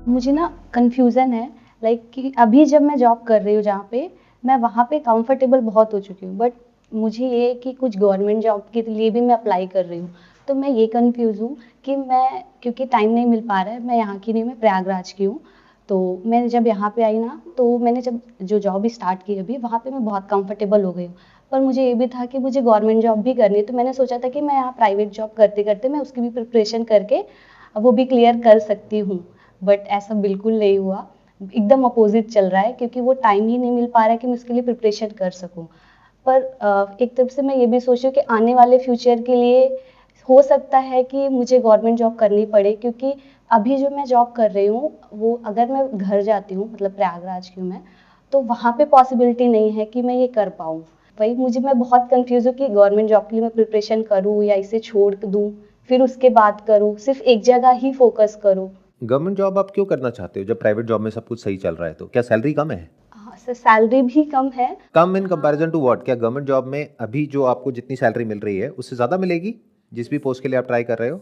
मुझे ना कन्फ्यूज़न है लाइक कि अभी जब मैं जॉब कर रही हूँ जहाँ पे, मैं वहाँ पे कंफर्टेबल बहुत हो चुकी हूँ। बट मुझे ये है कि कुछ गवर्नमेंट जॉब के लिए भी मैं अप्लाई कर रही हूँ। तो मैं ये कन्फ्यूज़ हूँ कि मैं क्योंकि टाइम नहीं मिल पा रहा है, मैं यहाँ की नहीं, मैं प्रयागराज की हूँ। तो मैं जब यहाँ पे आई ना, तो मैंने जब जो जॉब स्टार्ट की अभी, वहाँ पे मैं बहुत कंफर्टेबल हो गई हूँ। पर मुझे ये भी था कि मुझे गवर्नमेंट जॉब भी करनी है, तो मैंने सोचा था कि मैं यहाँ प्राइवेट जॉब करते-करते मैं उसकी भी प्रिपरेशन करके वो भी क्लियर कर सकती हूँ। बट ऐसा बिल्कुल नहीं हुआ। एकदम अपोज़िट चल रहा है क्योंकि वो टाइम ही नहीं मिल पा रहा है कि मैं उसके लिए प्रिपरेशन कर सकूँ। पर एक तरफ से मैं ये भी सोच रही हूँ कि आने वाले फ्यूचर के लिए हो सकता है कि मुझे गवर्नमेंट जॉब करनी पड़े, क्योंकि अभी जो मैं जॉब कर रही हूँ, वो अगर मैं घर जाती हूँ, मतलब प्रयागराज की हूँ मैं, तो वहाँ पे पॉसिबिलिटी नहीं है कि मैं ये कर पाऊँ। वही मैं बहुत कन्फ्यूज़ हूँ कि गवर्नमेंट जॉब के लिए मैं प्रिपरेशन करूँ या इसे छोड़ दूँ, फिर उसके बाद करूँ, सिर्फ़ एक जगह ही फ़ोकस करूँ। गवर्नमेंट जॉब आप क्यों करना चाहते हो जब प्राइवेट जॉब में सब कुछ सही चल रहा है? तो क्या सैलरी कम है? हाँ, सैलरी भी कम है। कम इन कंपैरिजन टू व्हाट? क्या गवर्नमेंट जॉब में अभी जो आपको जितनी सैलरी मिल रही है उससे ज़्यादा मिलेगी जिस भी पोस्ट के लिए आप ट्राई कर रहे हो?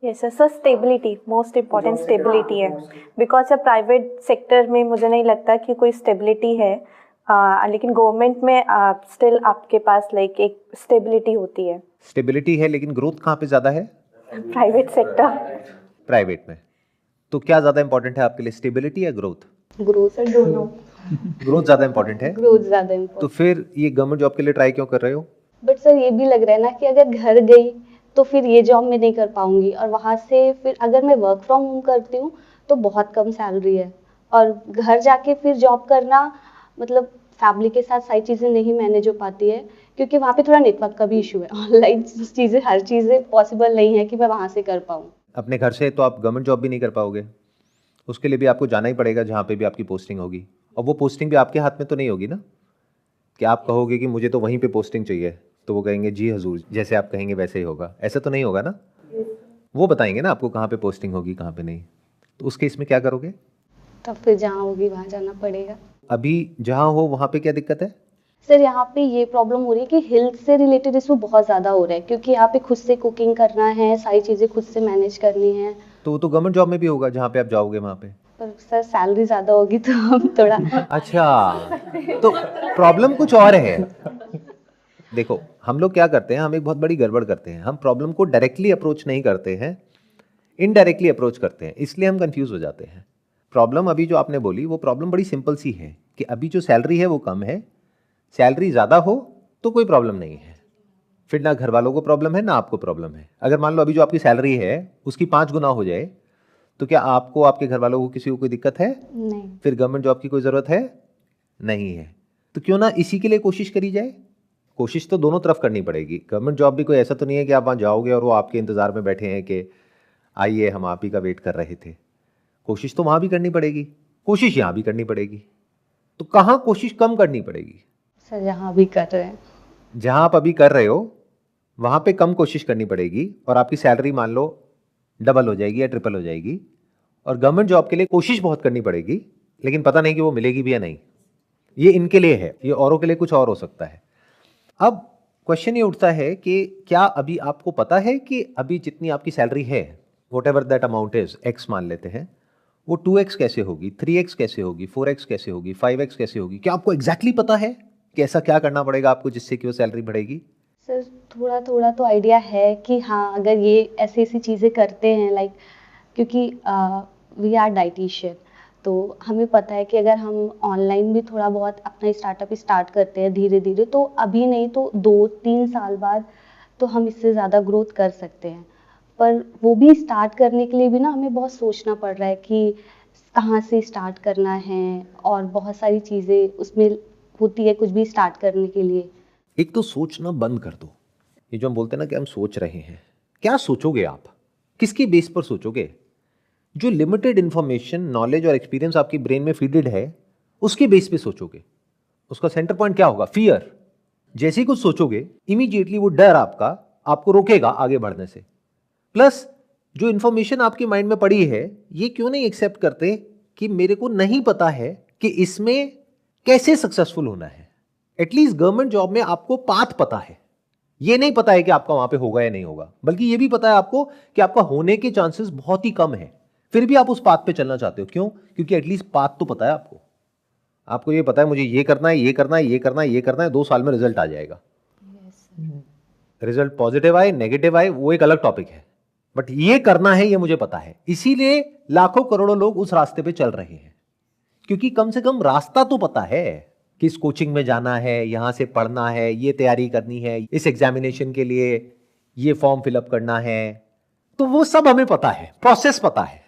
Yes sir, sir stability, most important stability है। बिकॉज प्राइवेट सेक्टर में मुझे नहीं लगता कि कोई स्टेबिलिटी है। लेकिन गवर्नमेंट में स्टिल आपके पास लाइक एक स्टेबिलिटी होती है। स्टेबिलिटी है लेकिन ग्रोथ कहाँ पे ज़्यादा है? Private sector. प्राइवेट में। तो क्या ज़्यादा इंपॉर्टेंट है आपके लिए, स्टेबिलिटी या ग्रोथ? ग्रोथ सर, दोनों। ग्रोथ ज़्यादा इंपॉर्टेंट है। ग्रोथ ज़्यादा तो इम्पोर्टेंट। फिर ये गवर्नमेंट जॉब के लिए ट्राई क्यों कर रहे हो? बट सर ये भी लग रहा है ना कि अगर घर गई तो फिर ये जॉब मैं नहीं कर पाऊंगी, और वहां से फिर अगर मैं वर्क फ्रॉम होम करती हूँ तो बहुत कम सैलरी है, और घर जाके फिर जॉब करना, मतलब फैमिली के साथ सारी चीज़ें नहीं मैनेज हो पाती है, क्योंकि वहाँ पे थोड़ा नेटवर्क का भी इशू है। ऑनलाइन चीज़ें, हर चीज़ें पॉसिबल नहीं है कि मैं वहाँ से कर पाऊँ। अपने घर से तो आप गवर्नमेंट जॉब भी नहीं कर पाओगे, उसके लिए भी आपको जाना ही पड़ेगा जहाँ पे भी आपकी पोस्टिंग होगी। और वो पोस्टिंग भी आपके हाथ में तो नहीं होगी ना, कि आप कहोगे कि मुझे तो वहीं पे पोस्टिंग चाहिए, तो वो कहेंगे जी हजूर, जैसे आप कहेंगे वैसे ही होगा। ऐसा तो नहीं होगा ना। वो बताएंगे ना आपको कहाँ पे पोस्टिंग होगी कहाँ पे नहीं। तो उस केस में क्या करोगे? तब फिर जहाँ होगी वहाँ जाना पड़ेगा। अभी जहाँ हो वहाँ पे क्या दिक्कत है? सर यहाँ पे ये प्रॉब्लम हो रही है कि हेल्थ से रिलेटेड इशू बहुत ज़्यादा हो रहा है, क्योंकि यहाँ पे खुद से कुकिंग करना है, सारी चीज़ें खुद से मैनेज करनी है। तो वो तो गवर्नमेंट जॉब में भी होगा जहाँ पे आप जाओगे वहाँ पे। पर सर सैलरी ज़्यादा होगी तो हम थोड़ा अच्छा, तो प्रॉब्लम कुछ और है। देखो, हम लोग क्या करते हैं, हम एक बहुत बड़ी गड़बड़ करते हैं। हम प्रॉब्लम को डायरेक्टली अप्रोच नहीं करते हैं, इनडायरेक्टली अप्रोच करते हैं, इसलिए हम कंफ्यूज हो जाते हैं। प्रॉब्लम अभी जो आपने बोली वो प्रॉब्लम बड़ी सिंपल सी है कि अभी जो सैलरी है वो कम है। सैलरी ज़्यादा हो तो कोई प्रॉब्लम नहीं है, फिर ना घर वालों को प्रॉब्लम है ना आपको प्रॉब्लम है। अगर मान लो अभी जो आपकी सैलरी है उसकी 5 गुना हो जाए, तो क्या आपको, आपके घर वालों को, किसी को कोई दिक्कत है? नहीं। फिर गवर्नमेंट जॉब की कोई ज़रूरत है नहीं है। तो क्यों ना इसी के लिए कोशिश करी जाए। कोशिश तो दोनों तरफ करनी पड़ेगी। गवर्नमेंट जॉब भी कोई ऐसा तो नहीं है कि आप वहाँ जाओगे और वो आपके इंतज़ार में बैठे हैं कि आइए हम आप ही का वेट कर रहे थे। कोशिश तो वहाँ भी करनी पड़ेगी, कोशिश यहाँ भी करनी पड़ेगी। तो कहाँ कोशिश कम करनी पड़ेगी? सर जहाँ भी कर रहे हैं। जहाँ आप अभी कर रहे हो वहाँ पे कम कोशिश करनी पड़ेगी और आपकी सैलरी मान लो डबल हो जाएगी या ट्रिपल हो जाएगी। और गवर्नमेंट जॉब के लिए कोशिश बहुत करनी पड़ेगी, लेकिन पता नहीं कि वो मिलेगी भी या नहीं। ये इनके लिए है, ये औरों के लिए कुछ और हो सकता है। अब क्वेश्चन ये उठता है कि क्या अभी आपको पता है कि अभी जितनी आपकी सैलरी है, what ever that amount is, x मान लेते हैं, वो 2x कैसे होगी, 3x कैसे होगी, 4x कैसे होगी, 5x कैसे होगी? क्या आपको एग्जैक्टली पता है कि ऐसा क्या करना पड़ेगा आपको जिससे कि वो सैलरी बढ़ेगी? सर थोड़ा थोड़ा तो आइडिया है कि हाँ, अगर ये ऐसी ऐसी चीज़ें करते हैं लाइक, क्योंकि वी आर डाइटिशियन, तो हमें पता है कि अगर हम ऑनलाइन भी थोड़ा बहुत अपना स्टार्टअप स्टार्ट करते हैं धीरे धीरे, तो अभी नहीं तो 2-3 साल बाद तो हम इससे ज़्यादा ग्रोथ कर सकते हैं। पर वो भी स्टार्ट करने के लिए भी ना हमें बहुत सोचना पड़ रहा है कि कहाँ से स्टार्ट करना है, और बहुत सारी चीज़ें उसमें होती है कुछ भी स्टार्ट करने के लिए। एक तो सोचना बंद कर दो। ये जो हम बोलते हैं ना कि हम सोच रहे हैं, क्या सोचोगे आप? किसकी बेस पर सोचोगे? जो लिमिटेड इंफॉर्मेशन, नॉलेज और एक्सपीरियंस आपकी ब्रेन में फीडेड है, उसके बेस पे सोचोगे। उसका सेंटर पॉइंट क्या होगा? फियर। जैसे ही कुछ सोचोगे इमीडिएटली वो डर आपका आपको रोकेगा आगे बढ़ने से। प्लस जो इंफॉर्मेशन आपके माइंड में पड़ी है, ये क्यों नहीं एक्सेप्ट करते कि मेरे को नहीं पता है कि इसमें कैसे सक्सेसफुल होना है। एटलीस्ट गवर्नमेंट जॉब में आपको पाथ पता है। ये नहीं पता है कि आपका वहां पे होगा या नहीं होगा, बल्कि ये भी पता है आपको कि आपका होने के चांसेस बहुत ही कम है। फिर भी आप उस पाथ पे चलना चाहते हो। क्यों? क्योंकि एटलीस्ट पाथ तो पता है आपको। आपको ये पता है मुझे ये करना है, ये करना है, ये करना है, ये करना है, 2 साल में रिजल्ट आ जाएगा। रिजल्ट पॉजिटिव आए नेगेटिव आए वो एक अलग टॉपिक है, बट ये करना है ये मुझे पता है। इसीलिए लाखों करोड़ों लोग उस रास्ते पे चल रहे हैं, क्योंकि कम से कम रास्ता तो पता है, किस कोचिंग में जाना है, यहां से पढ़ना है, ये तैयारी करनी है, इस एग्जामिनेशन के लिए ये फॉर्म फिलअप करना है, तो वो सब हमें पता है, प्रोसेस पता है।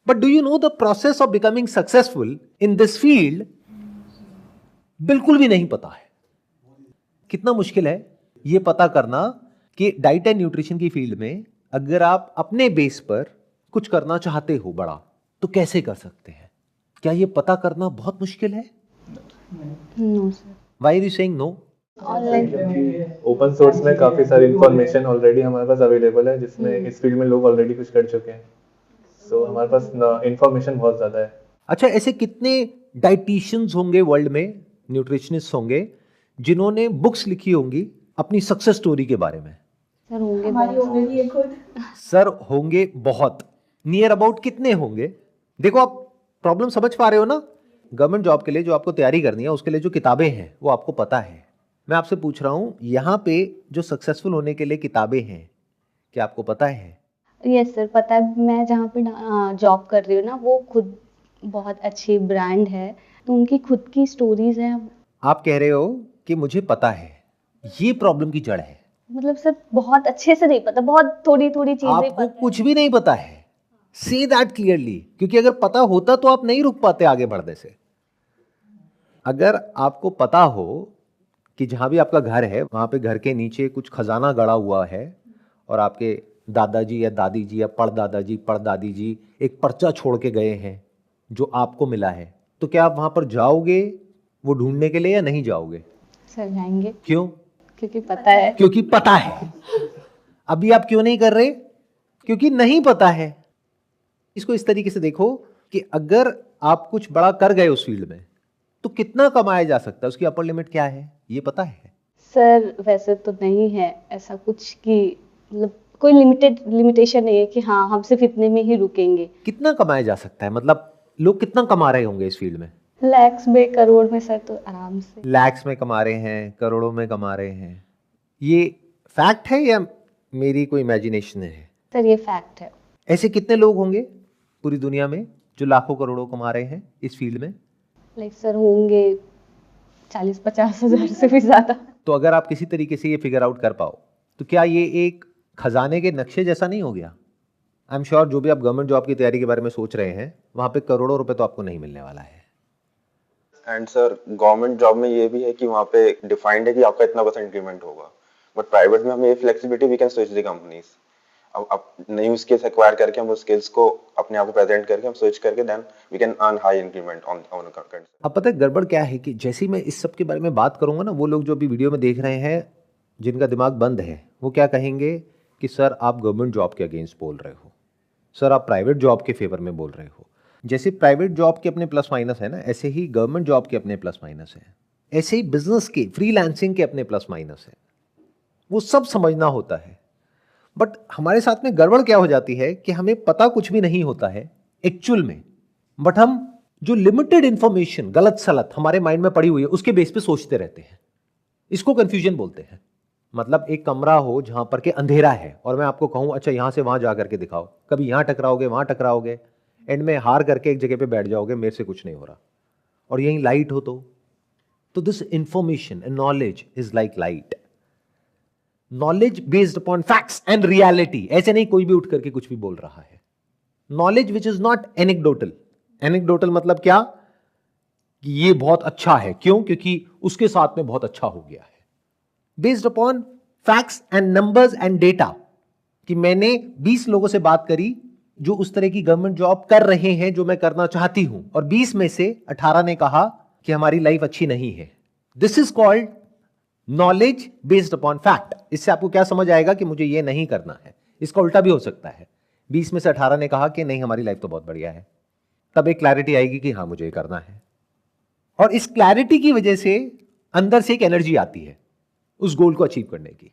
But do you know the process of becoming successful in this field? बिल्कुल भी नहीं पता है। कितना मुश्किल है ये पता करना कि डाइट एंड न्यूट्रिशन की फील्ड में अगर आप अपने बेस पर कुछ करना चाहते हो बड़ा, तो कैसे कर सकते हैं? क्या ये पता करना बहुत मुश्किल है? No sir. Why are you saying no? Online open source में काफी सारी इंफॉर्मेशन ऑलरेडी हमारे पास अवेलेबल है, जिसमें इस फील्ड में लोग ऑलरेडी कुछ कर चुके हैं। सो हमारे पास इंफॉर्मेशन बहुत ज्यादा है। अच्छा, ऐसे कितने डाइटिशियंस होंगे वर्ल्ड में, न्यूट्रिशनिस्ट होंगे, जिन्होंने बुक्स लिखी होंगी अपनी सक्सेस स्टोरी के बारे में? सर होंगे हमारी बहुत। ऑलरेडी है खुद। सर होंगे बहुत। नियर अबाउट कितने होंगे? देखो आप प्रॉब्लम समझ पा रहे हो ना? गवर्नमेंट जॉब के लिए जो आपको तैयारी करनी है उसके लिए जो किताबें हैं वो आपको पता है। मैं आपसे पूछ रहा हूं यहाँ पे जो सक्सेसफुल होने के लिए किताबें हैं, क्या आपको पता है? यस सर, पता है। मैं जहाँ पे जॉब कर रही हूँ ना, वो खुद बहुत अच्छी ब्रांड है, तो उनकी खुद की स्टोरीज हैं। आप कह रहे हो कि मुझे पता है, ये प्रॉब्लम की जड़ है। मतलब सर बहुत अच्छे से नहीं पता, बहुत थोड़ी थोड़ी चीजें आपको पता है। कुछ भी नहीं पता है, से दैट क्लियरली, क्योंकि अगर पता होता तो आप नहीं रुक पाते आगे बढ़ने से। अगर आपको पता हो कि जहां भी आपका घर है वहां पे घर के नीचे कुछ खजाना गड़ा हुआ है और आपके दादाजी या दादी जी या परदादाजी परदादी जी एक पर्चा छोड़ के गए हैं जो आपको मिला है, तो क्या आप वहां पर जाओगे वो ढूंढने के लिए या नहीं जाओगे? सर जाएंगे, क्यों? क्योंकि पता है। क्योंकि पता है। अभी आप क्यों नहीं कर रहे? क्योंकि नहीं पता है। इसको इस तरीके से देखो कि अगर आप कुछ बड़ा कर गए उस फील्ड में तो कितना कमाया जा सकता है, उसकी अपर लिमिट क्या है, ये पता है? सर वैसे तो नहीं है ऐसा कुछ कि मतलब कोई लिमिटेशन नहीं है कि हाँ हम सिर्फ इतने में ही रुकेंगे। कितना कमाया जा सकता है? मतलब लोग कितना कमा रहे होंगे इस फील्ड में? लैक्स में, करोड़ में सर, तो आराम से। लैक्स में कमा रहे हैं, करोड़ों में कमा रहे हैं। ये फैक्ट है या मेरी कोई इमेजिनेशन है? सर ये फैक्ट है। ऐसे कितने लोग होंगे पूरी दुनिया में जो लाखों करोड़ों कमा रहे हैं इस फील्ड में? लाइक सर होंगे 40-50 हज़ार से भी ज्यादा। तो अगर आप किसी तरीके से ये फिगर आउट कर पाओ तो क्या ये एक खजाने के नक्शे जैसा नहीं हो गया? आई एम श्योर जो भी आप गवर्नमेंट जॉब की तैयारी के बारे में सोच रहे हैं वहां पे करोड़ों रुपए तो आपको नहीं मिलने वाला है। एंड सर गवर्नमेंट जॉब में ये भी है कि वहाँ पे डिफाइंड है कि आपका इतना % इंक्रीमेंट होगा, बट प्राइवेट में हमें ये flexibility, we can switch the companies. अब न्यू स्किल्स एक्वायर करके हम उस स्किल्स को अपने आप को प्रेजेंट करके हम स्विच करके then we can earn high increment on on content. अब पता है गड़बड़ क्या है कि जैसे ही मैं इस सब के बारे में बात करूंगा ना, वो लोग जो अभी वीडियो में देख रहे हैं जिनका दिमाग बंद है वो क्या कहेंगे कि सर आप गवर्नमेंट जॉब के अगेंस्ट बोल रहे हो, सर आप प्राइवेट जॉब के फेवर में बोल रहे हो। जैसे प्राइवेट जॉब के अपने प्लस माइनस है ना, ऐसे ही गवर्नमेंट जॉब के अपने प्लस माइनस है, ऐसे ही बिजनेस के, फ्रीलांसिंग के अपने प्लस माइनस है। वो सब समझना होता है। बट हमारे साथ में गड़बड़ क्या हो जाती है कि हमें पता कुछ भी नहीं होता है एक्चुअल में, बट हम जो लिमिटेड इंफॉर्मेशन गलत सलत हमारे माइंड में पड़ी हुई है उसके बेस पे सोचते रहते हैं। इसको कंफ्यूजन बोलते हैं। मतलब एक कमरा हो जहां पर के अंधेरा है और मैं आपको कहूं अच्छा यहां से वहां जा करके दिखाओ, कभी यहां टकराओगे वहां टकराओगे, एंड में हार करके एक जगह पे बैठ जाओगे मेरे से कुछ नहीं हो रहा, और यहीं लाइट हो तो this information and knowledge is like light, knowledge based upon facts and reality. ऐसे नहीं कोई भी उठ करके कुछ भी बोल रहा है। Knowledge which is not anecdotal. Anecdotal मतलब क्या कि ये बहुत अच्छा है, क्यों? क्योंकि उसके साथ में बहुत अच्छा हो गया है। Based upon facts and numbers and data, कि मैंने 20 लोगों से बात करी जो उस तरह की गवर्नमेंट जॉब कर रहे हैं जो मैं करना चाहती हूं, और 20 में से 18 ने कहा कि हमारी लाइफ अच्छी नहीं है। This is called knowledge based upon fact. इससे आपको क्या समझ आएगा कि मुझे ये नहीं करना है। इसका उल्टा भी हो सकता है, 20 में से 18 ने कहा कि नहीं हमारी लाइफ तो बहुत बढ़िया है, तब एक क्लैरिटी आएगी कि हाँ मुझे ये करना है। और इस क्लैरिटी की वजह से अंदर से एक एनर्जी आती है उस गोल को अचीव करने की।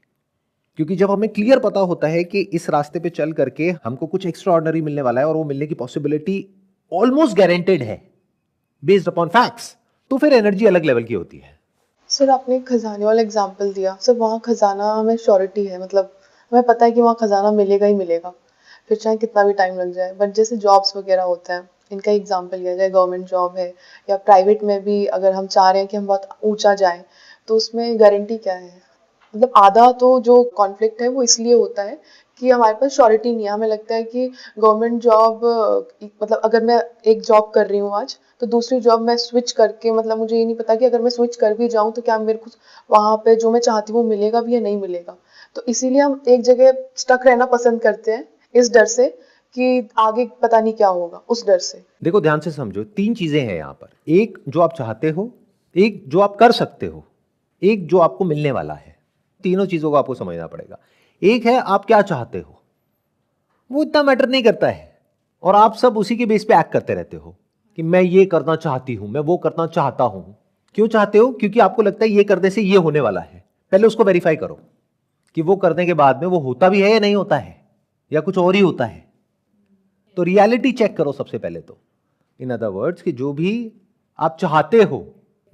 क्योंकि जब हमें क्लियर पता होता है कि इस रास्ते पे चल करके हमको कुछ एक्स्ट्रा ऑर्डिनरी मिलने वाला है और वो मिलने की पॉसिबिलिटी ऑलमोस्ट गारंटेड है बेस्ड अपॉन फैक्ट्स, तो फिर एनर्जी अलग लेवल की होती है। सर आपने खजाने वाला एग्जांपल दिया, सर वहाँ खजाना हमें श्योरिटी है, मतलब हमें पता है कि वहाँ खजाना मिलेगा ही मिलेगा, फिर चाहे कितना भी टाइम लग जाए। बट जैसे जॉब्स वगैरह होते हैं, इनका एग्जांपल लिया जाए, गवर्नमेंट जॉब है या प्राइवेट में भी अगर हम चाह रहे हैं कि हम बहुत ऊंचा जाएं, तो उसमें गारंटी क्या है? मतलब आधा तो जो कॉन्फ्लिक्ट है वो इसलिए होता है कि हमारे पास श्योरिटी नहीं है। हमें लगता है कि गवर्नमेंट जॉब, मतलब अगर मैं एक जॉब कर रही हूँ आज, तो दूसरी जॉब मैं स्विच करके, मतलब मुझे ये नहीं पता कि अगर मैं स्विच कर भी जाऊँ तो क्या मेरे को वहाँ पे जो मैं चाहती हूँ वो मिलेगा भी या नहीं मिलेगा। तो इसीलिए हम एक जगह स्टक रहना पसंद करते हैं, इस डर से कि आगे पता नहीं क्या होगा, उस डर से। देखो ध्यान से समझो, 3 चीजें हैं यहाँ पर। एक जो आप चाहते हो, एक जो आप कर सकते हो, एक जो आपको मिलने वाला है। तीनों चीजों को आपको समझना पड़ेगा। एक है आप क्या चाहते हो, वो इतना मैटर नहीं करता है और आप सब उसी के बेस पे एक्ट करते रहते हो कि मैं ये करना चाहती हूं, मैं वो करना चाहता हूं। क्यों चाहते हो? क्योंकि आपको लगता है ये करने से ये होने वाला है। पहले उसको वेरीफाई करो कि वो करने के बाद में वो होता भी है या नहीं होता है, या कुछ और ही होता है। तो रियलिटी चेक करो सबसे पहले तो। इन अदर वर्ड्स कि जो भी आप चाहते हो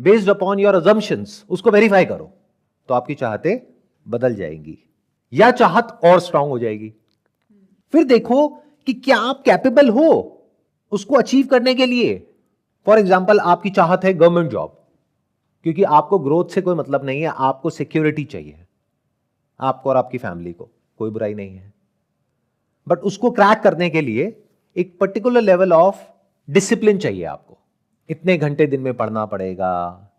बेस्ड अपॉन योर अजम्पशंस, उसको वेरीफाई करो, तो आपकी चाहते बदल जाएंगी या चाहत और स्ट्रांग हो जाएगी। फिर देखो कि क्या आप कैपेबल हो उसको अचीव करने के लिए। फॉर एग्जाम्पल आपकी चाहत है गवर्नमेंट जॉब, क्योंकि आपको ग्रोथ से कोई मतलब नहीं है, आपको सिक्योरिटी चाहिए, आपको और आपकी फैमिली को, कोई बुराई नहीं है। बट उसको क्रैक करने के लिए एक पर्टिकुलर लेवल ऑफ डिसिप्लिन चाहिए आपको। इतने घंटे दिन में पढ़ना पड़ेगा,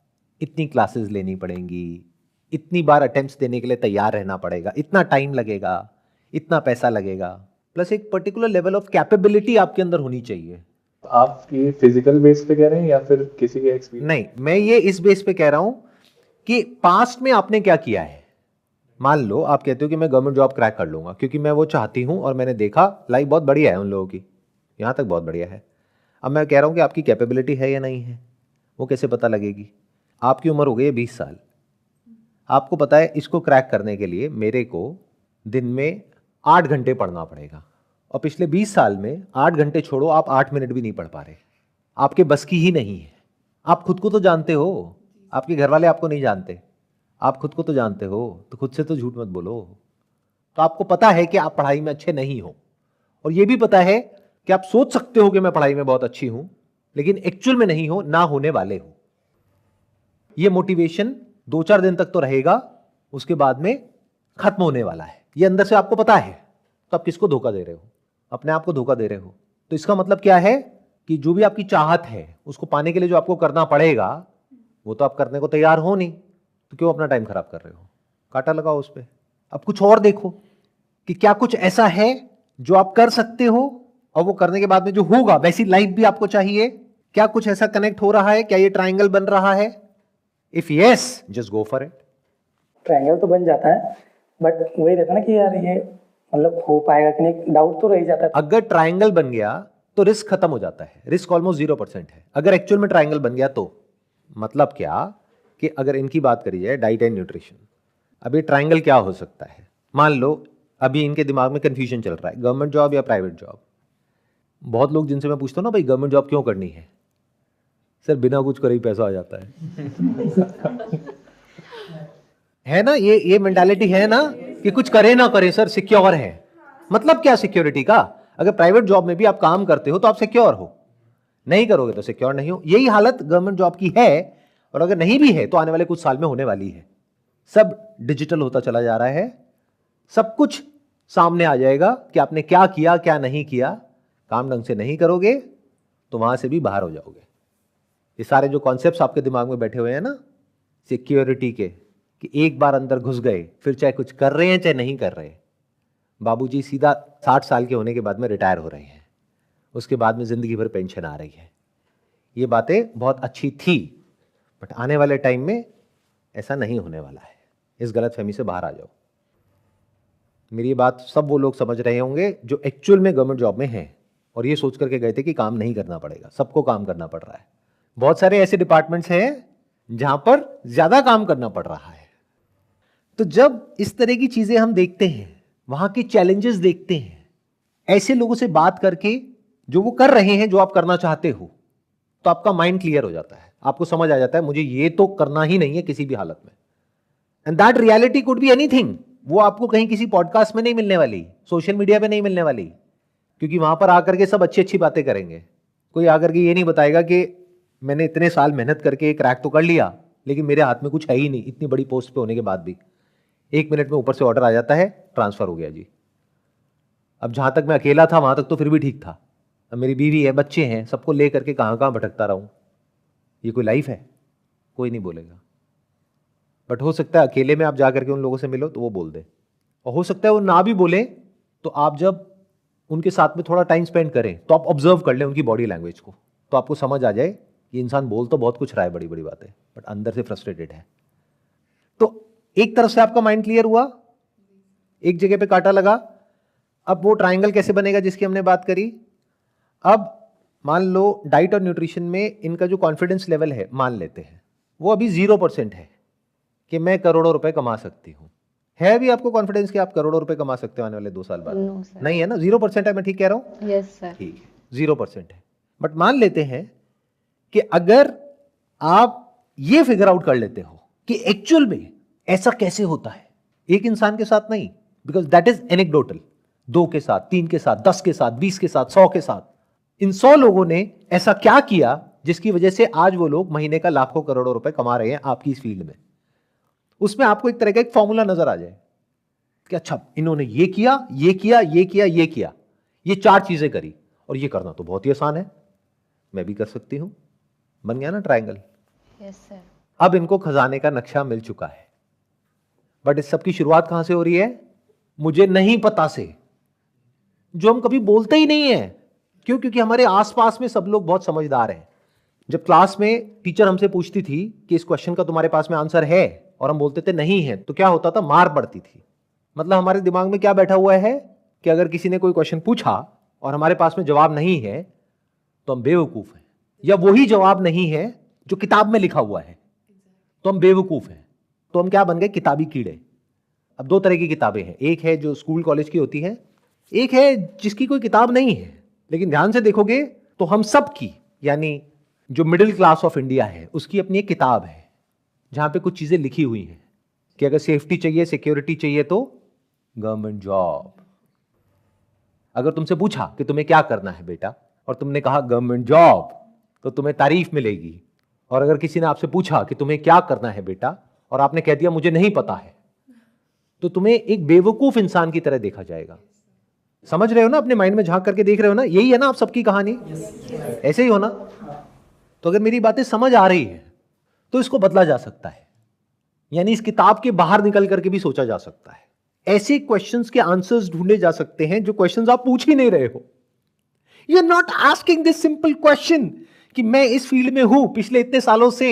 इतनी क्लासेस लेनी पड़ेंगी, इतनी बार अटेम्प्ट्स देने के लिए तैयार रहना पड़ेगा, इतना टाइम लगेगा, इतना पैसा लगेगा, प्लस एक पर्टिकुलर लेवल ऑफ कैपेबिलिटी आपके अंदर होनी चाहिए। आप ये फिजिकल बेस पे कह रहे हैं या फिर किसी के एक्सपीरियंस? नहीं, मैं ये इस बेस पे कह रहा हूं कि पास्ट में आपने क्या किया है। मान लो आप कहते हो कि मैं गवर्नमेंट जॉब क्रैक कर लूंगा क्योंकि मैं वो चाहती हूं और मैंने देखा लाइफ बहुत बढ़िया है उन लोगों की, यहां तक बहुत बढ़िया है। अब मैं कह रहा हूं कि आपकी कैपेबिलिटी है या नहीं है, वो कैसे पता लगेगी? आपकी उम्र हो गई है 20 साल, आपको पता है इसको क्रैक करने के लिए मेरे को दिन में 8 घंटे पढ़ना पड़ेगा, और पिछले 20 साल में 8 घंटे छोड़ो, आप 8 मिनट भी नहीं पढ़ पा रहे, आपके बस की ही नहीं है। आप खुद को तो जानते हो, आपके घर वाले आपको नहीं जानते, आप खुद को तो जानते हो, तो खुद से तो झूठ मत बोलो। तो आपको पता है कि आप पढ़ाई में अच्छे नहीं हो, और यह भी पता है कि आप सोच सकते हो कि मैं पढ़ाई में बहुत अच्छी हूं, लेकिन एक्चुअल में नहीं हो, ना होने वाले हो। यह मोटिवेशन 2-4 दिन तक तो रहेगा, उसके बाद में खत्म होने वाला है, यह अंदर से आपको पता है। तो आप किसको धोखा दे रहे हो? अपने आप को धोखा दे रहे हो। तो इसका मतलब क्या है कि जो भी आपकी चाहत है उसको पाने के लिए जो आपको करना पड़ेगा वो तो आप करने को तैयार हो नहीं, तो क्यों अपना टाइम खराब कर रहे हो? कांटा लगाओ उस पर। अब कुछ और देखो कि क्या कुछ ऐसा है जो आप कर सकते हो और वो करने के बाद में जो होगा वैसी लाइफ भी आपको चाहिए। क्या कुछ ऐसा कनेक्ट हो रहा है? क्या ये ट्राइंगल बन रहा है? If yes, just go for it. Triangle तो बन जाता है, बट वही रहता है ना कि यार ये मतलब हो पाएगा कि नहीं, डाउट तो रह जाता है। अगर ट्राइंगल बन गया तो रिस्क खत्म हो जाता है, रिस्क ऑलमोस्ट 0% है। अगर एक्चुअल में ट्राइंगल बन गया तो मतलब क्या कि अगर इनकी बात करी जाए डाइट एंड न्यूट्रिशन, अभी ट्राइंगल क्या हो सकता है? मान लो अभी इनके दिमाग में कंफ्यूजन चल रहा है, गवर्नमेंट जॉब या प्राइवेट जॉब। बहुत लोग जिनसे मैं पूछता हूँ ना, भाई गवर्नमेंट जॉब क्यों करनी है? सर बिना कुछ करे ही पैसा आ जाता है ना? ये मेंटालिटी है ना कि कुछ करे ना करे सर सिक्योर है। मतलब क्या सिक्योरिटी का? अगर प्राइवेट जॉब में भी आप काम करते हो तो आप सिक्योर हो, नहीं करोगे तो सिक्योर नहीं हो। यही हालत गवर्नमेंट जॉब की है, और अगर नहीं भी है तो आने वाले कुछ साल में होने वाली है। सब डिजिटल होता चला जा रहा है, सब कुछ सामने आ जाएगा कि आपने क्या किया क्या नहीं किया। काम ढंग से नहीं करोगे तो वहां से भी बाहर हो जाओगे। ये सारे जो कॉन्सेप्ट्स आपके दिमाग में बैठे हुए हैं ना सिक्योरिटी के, कि एक बार अंदर घुस गए फिर चाहे कुछ कर रहे हैं चाहे नहीं कर रहे। बाबूजी सीधा 60 साल के होने के बाद में रिटायर हो रहे हैं, उसके बाद में जिंदगी भर पेंशन आ रही है। ये बातें बहुत अच्छी थी, बट आने वाले टाइम में ऐसा नहीं होने वाला है। इस गलतफहमी से बाहर आ जाओ। मेरी ये बात सब वो लोग समझ रहे होंगे जो एक्चुअल में गवर्नमेंट जॉब में हैं और ये सोच करके गए थे कि काम नहीं करना पड़ेगा, सबको काम करना पड़ रहा है। बहुत सारे ऐसे डिपार्टमेंट्स हैं जहां पर ज्यादा काम करना पड़ रहा है। तो जब इस तरह की चीजें हम देखते हैं, वहां के चैलेंजेस देखते हैं, ऐसे लोगों से बात करके जो वो कर रहे हैं जो आप करना चाहते हो, तो आपका माइंड क्लियर हो जाता है, आपको समझ आ जाता है मुझे ये तो करना ही नहीं है किसी भी हालत में। And that reality could be anything. वो आपको कहीं किसी पॉडकास्ट में नहीं मिलने वाली, सोशल मीडिया पे नहीं मिलने वाली, क्योंकि वहां पर आकर के सब अच्छी अच्छी बातें करेंगे। कोई आकर के ये नहीं बताएगा कि मैंने इतने साल मेहनत करके क्रैक तो कर लिया, लेकिन मेरे हाथ में कुछ है ही नहीं, इतनी बड़ी पोस्ट पे होने के बाद भी 1 मिनट में ऊपर से ऑर्डर आ जाता है, ट्रांसफर हो गया जी। अब जहां तक मैं अकेला था वहां तक तो फिर भी ठीक था, अब मेरी बीवी है, बच्चे हैं, सबको ले करके कहां कहां भटकता रहूं, ये कोई लाइफ है? कोई नहीं बोलेगा। बट हो सकता है अकेले में आप जाकर के उन लोगों से मिलो तो वो बोल दे, और हो सकता है वो ना भी बोले तो आप जब उनके साथ में थोड़ा टाइम स्पेंड करें तो आप ऑब्जर्व कर लें उनकी बॉडी लैंग्वेज को, तो आपको समझ आ जाए कि इंसान बोल तो बहुत कुछ रहा है बड़ी बड़ी बातें, बट अंदर से फ्रस्ट्रेटेड है। तो एक तरफ से आपका माइंड क्लियर हुआ, एक जगह पे कांटा लगा। अब वो ट्रायंगल कैसे बनेगा जिसकी हमने बात करी। अब मान लो डाइट और न्यूट्रिशन में इनका जो कॉन्फिडेंस लेवल है, मान लेते हैं वो अभी 0% है कि मैं करोड़ों रुपए कमा सकती हूं। है भी आपको कॉन्फिडेंस कि आप करोड़ों रुपए कमा सकते हो आने वाले 2 साल बाद? No, sir. नहीं है ना, 0% है। मैं ठीक कह रहा हूं? Yes sir. ठीक है, 0% है। बट मान लेते हैं कि अगर आप ये फिगर आउट कर लेते हो कि एक्चुअल में ऐसा कैसे होता है, एक इंसान के साथ नहीं, बिकॉज दैट इज एनेक्डोटल, 2 के साथ, 3 के साथ, 10 के साथ, 20 के साथ, 100 के साथ, इन 100 लोगों ने ऐसा क्या किया जिसकी वजह से आज वो लोग महीने का लाखों करोड़ों रुपए कमा रहे हैं आपकी इस फील्ड में। उसमें आपको एक तरह का एक फॉर्मूला नजर आ जाए कि अच्छा इन्होंने ये किया, ये किया, ये किया, ये किया, ये 4 चीजें करी, और ये करना तो बहुत ही आसान है, मैं भी कर सकती हूं। बन गया ना ट्रायंगल। Yes sir. अब इनको खजाने का नक्शा मिल चुका है, बट इस सब की शुरुआत कहां से हो रही है? मुझे नहीं पता से, जो हम कभी बोलते ही नहीं है। क्यों? क्योंकि हमारे आसपास में सब लोग बहुत समझदार हैं। जब क्लास में टीचर हमसे पूछती थी कि इस क्वेश्चन का तुम्हारे पास में आंसर है, और हम बोलते थे नहीं है, तो क्या होता था? मार पड़ती थी। मतलब हमारे दिमाग में क्या बैठा हुआ है कि अगर किसी ने कोई क्वेश्चन पूछा और हमारे पास में जवाब नहीं है तो हम बेवकूफ हैं, या वही जवाब नहीं है जो किताब में लिखा हुआ है तो हम बेवकूफ हैं। तो हम क्या बन गए? किताबी कीड़े। अब 2 तरह की किताबें हैं, एक है जो स्कूल कॉलेज की होती है, एक है जिसकी कोई किताब नहीं है, लेकिन ध्यान से देखोगे तो हम सब की, यानी जो मिडिल क्लास ऑफ इंडिया है, उसकी अपनी एक किताब है जहां पे कुछ चीजें लिखी हुई हैं कि अगर सेफ्टी चाहिए, सिक्योरिटी चाहिए तो गवर्नमेंट जॉब। अगर तुमसे पूछा कि तुम्हें क्या करना है बेटा, और तुमने कहा गवर्नमेंट जॉब, तो तुम्हें तारीफ मिलेगी। और अगर किसी ने आपसे पूछा कि तुम्हें क्या करना है बेटा, और आपने कह दिया मुझे नहीं पता है, तो तुम्हें एक बेवकूफ इंसान की तरह देखा जाएगा। समझ रहे हो ना? अपने माइंड में झांक करके देख रहे हो ना? यही है ना आप सबकी कहानी? ऐसे ही हो ना? तो अगर मेरी बातें समझ आ रही है तो इसको बदला जा सकता है, यानी इस किताब के बाहर निकल करके भी सोचा जा सकता है। ऐसे क्वेश्चंस के आंसर्स ढूंढे जा सकते हैं जो क्वेश्चंस आप पूछ ही नहीं रहे हो। You are not asking this simple question कि मैं इस फील्ड में हूं पिछले इतने सालों से,